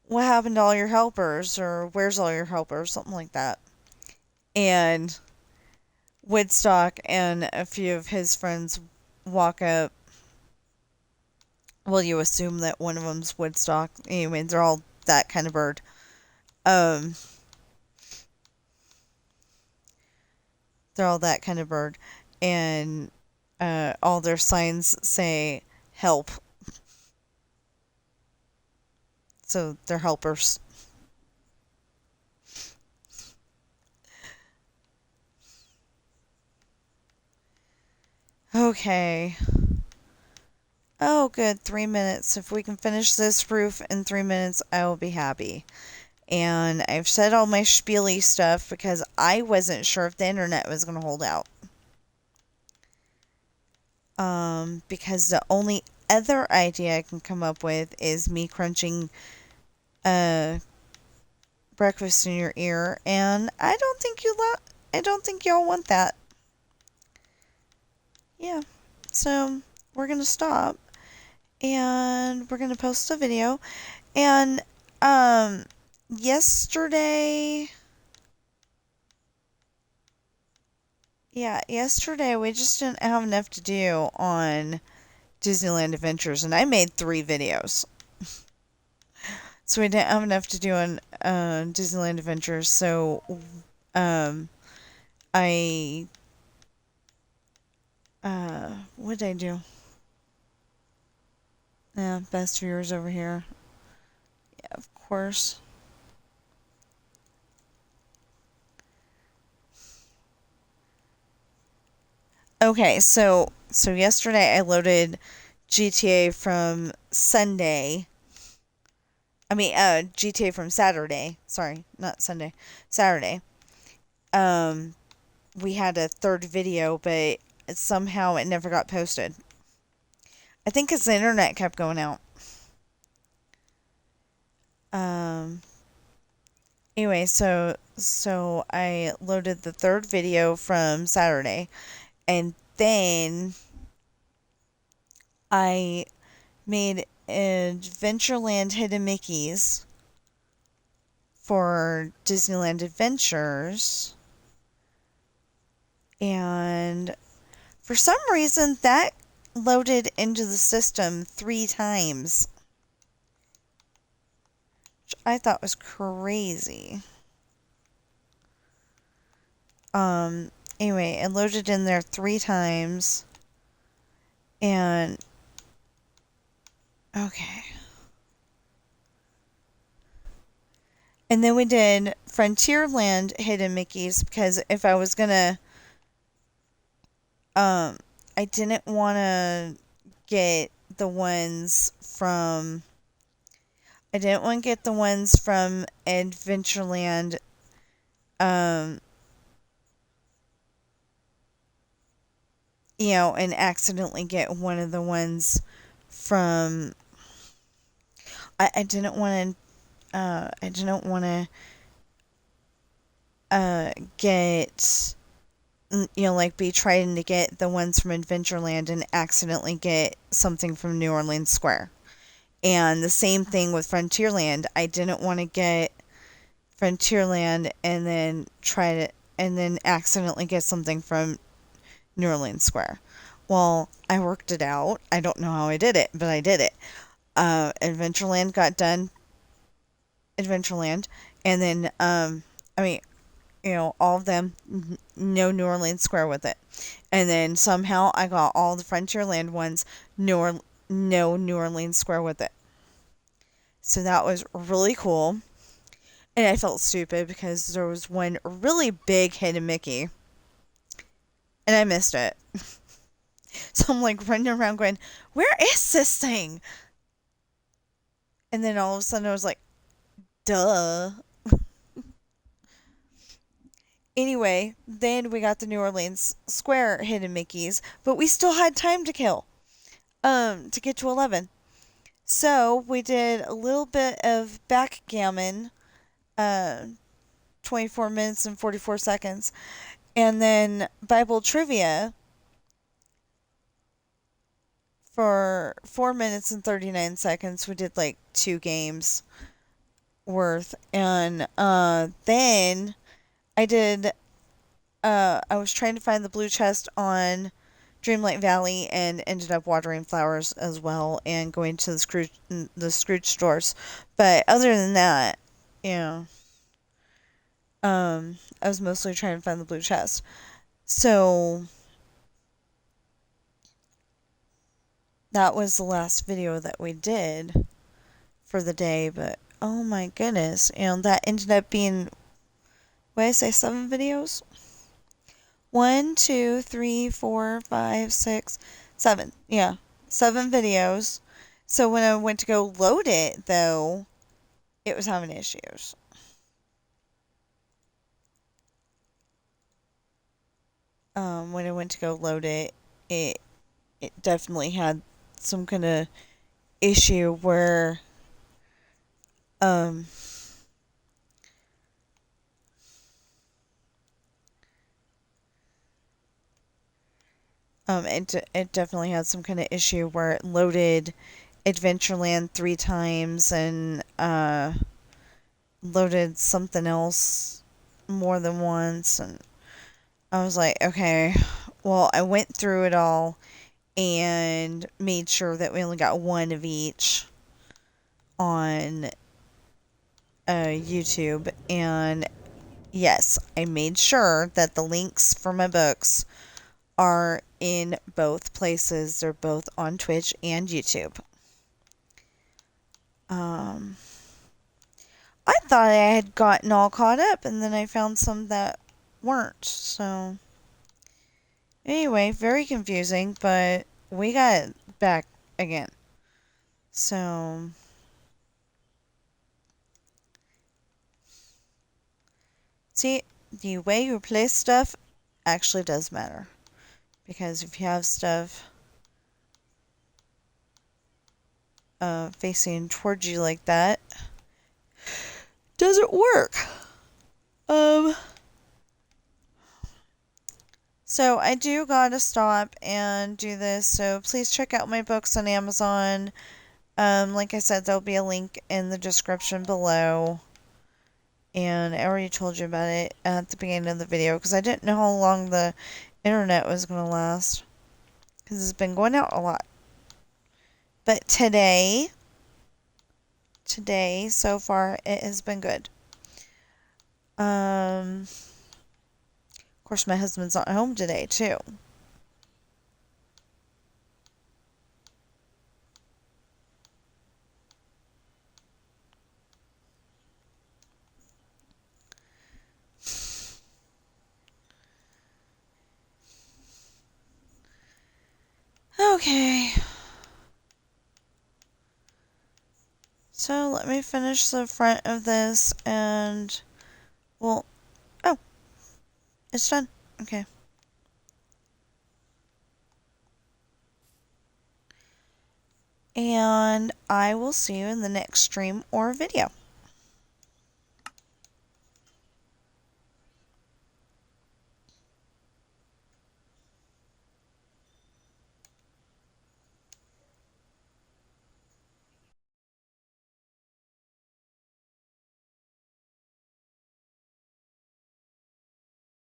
"What happened to all your helpers?" or "Where's all your helpers?" something like that. And Woodstock and a few of his friends walk up. Well, you assume that one of them's Woodstock. Anyway, they're all that kind of bird. Um, they're all that kind of bird, and all their signs say "help," so they're helpers. Okay. Oh, good. 3 minutes. If we can finish this roof in 3 minutes, I will be happy. And I've said all my spiely stuff because I wasn't sure if the internet was going to hold out. Because the only other idea I can come up with is me crunching uh breakfast in your ear, and I don't think y'all want that. Yeah. So we're gonna stop and we're gonna post a video. And um yesterday yesterday we just didn't have enough to do on Disneyland Adventures, and I made 3 videos. So we didn't have enough to do on Disneyland Adventures, so um I what did I do? Yeah, best viewers over here. Yeah, of course. Okay, so yesterday I loaded GTA from Sunday. I mean, GTA from Saturday. Sorry, not Sunday. Saturday. Um, we had a third video, but somehow it never got posted. I think because the internet kept going out. Um, anyway, so I loaded the third video from Saturday, and then I made Adventureland Hidden Mickeys for Disneyland Adventures, and for some reason that loaded into the system 3 times, which I thought was crazy. Um, anyway, it loaded in there 3 times, and okay. And then we did Frontierland Hidden Mickeys because if I was gonna, I didn't want to get the ones from, I didn't want to get the ones from Adventureland, um, and accidentally get one of the ones from, I didn't want to, I didn't want to, get, like be trying to get the ones from Adventureland and accidentally get something from New Orleans Square. And the same thing with Frontierland. I didn't want to get Frontierland and then and then accidentally get something from New Orleans Square. Well, I worked it out. I don't know how I did it, but I did it. Adventureland got done. Adventureland, and then I mean, all of them, no New Orleans Square with it, and then somehow I got all the Frontierland ones, no New Orleans Square with it. So that was really cool. And I felt stupid because there was one really big hidden Mickey and I missed it. So I'm like running around going, where is this thing? And then all of a sudden I was like, duh. Anyway, then we got the New Orleans Square hidden Mickeys, but we still had time to kill, to get to 11. So we did a little bit of backgammon, 24 minutes and 44 seconds, and then Bible trivia for 4 minutes and 39 seconds. We did like 2 games worth. And then I did, I was trying to find the blue chest on Dreamlight Valley and ended up watering flowers as well and going to the Scrooge stores. But other than that, you know, I was mostly trying to find the blue chest. So that was the last video that we did for the day, but oh my goodness. And that ended up being, what did I say, 7 videos? 1, 2, 3, 4, 5, 6, 7. Yeah, 7 videos. So when I went to go load it, though, it was having issues. When I went to go load it, it definitely had some kind of issue where um it definitely had some kind of issue where it loaded Adventureland 3 times and loaded something else more than once, and I was like, okay, well, I went through it all and made sure that we only got one of each on YouTube. And yes, I made sure that the links for my books are in both places. They're both on Twitch and YouTube. Um, I thought I had gotten all caught up, and then I found some that weren't. So, anyway, very confusing, but we got it back again. So, see, the way you place stuff actually does matter. Because if you have stuff facing towards you like that, doesn't work. Um, so I do gotta stop and do this. So please check out my books on Amazon. Like I said, there'll be a link in the description below. And I already told you about it at the beginning of the video because I didn't know how long the internet was gonna last because it's been going out a lot. But today so far it has been good. Of course, my husband's not home today too. Okay. So let me finish the front of this and, well, oh, it's done. Okay. And I will see you in the next stream or video.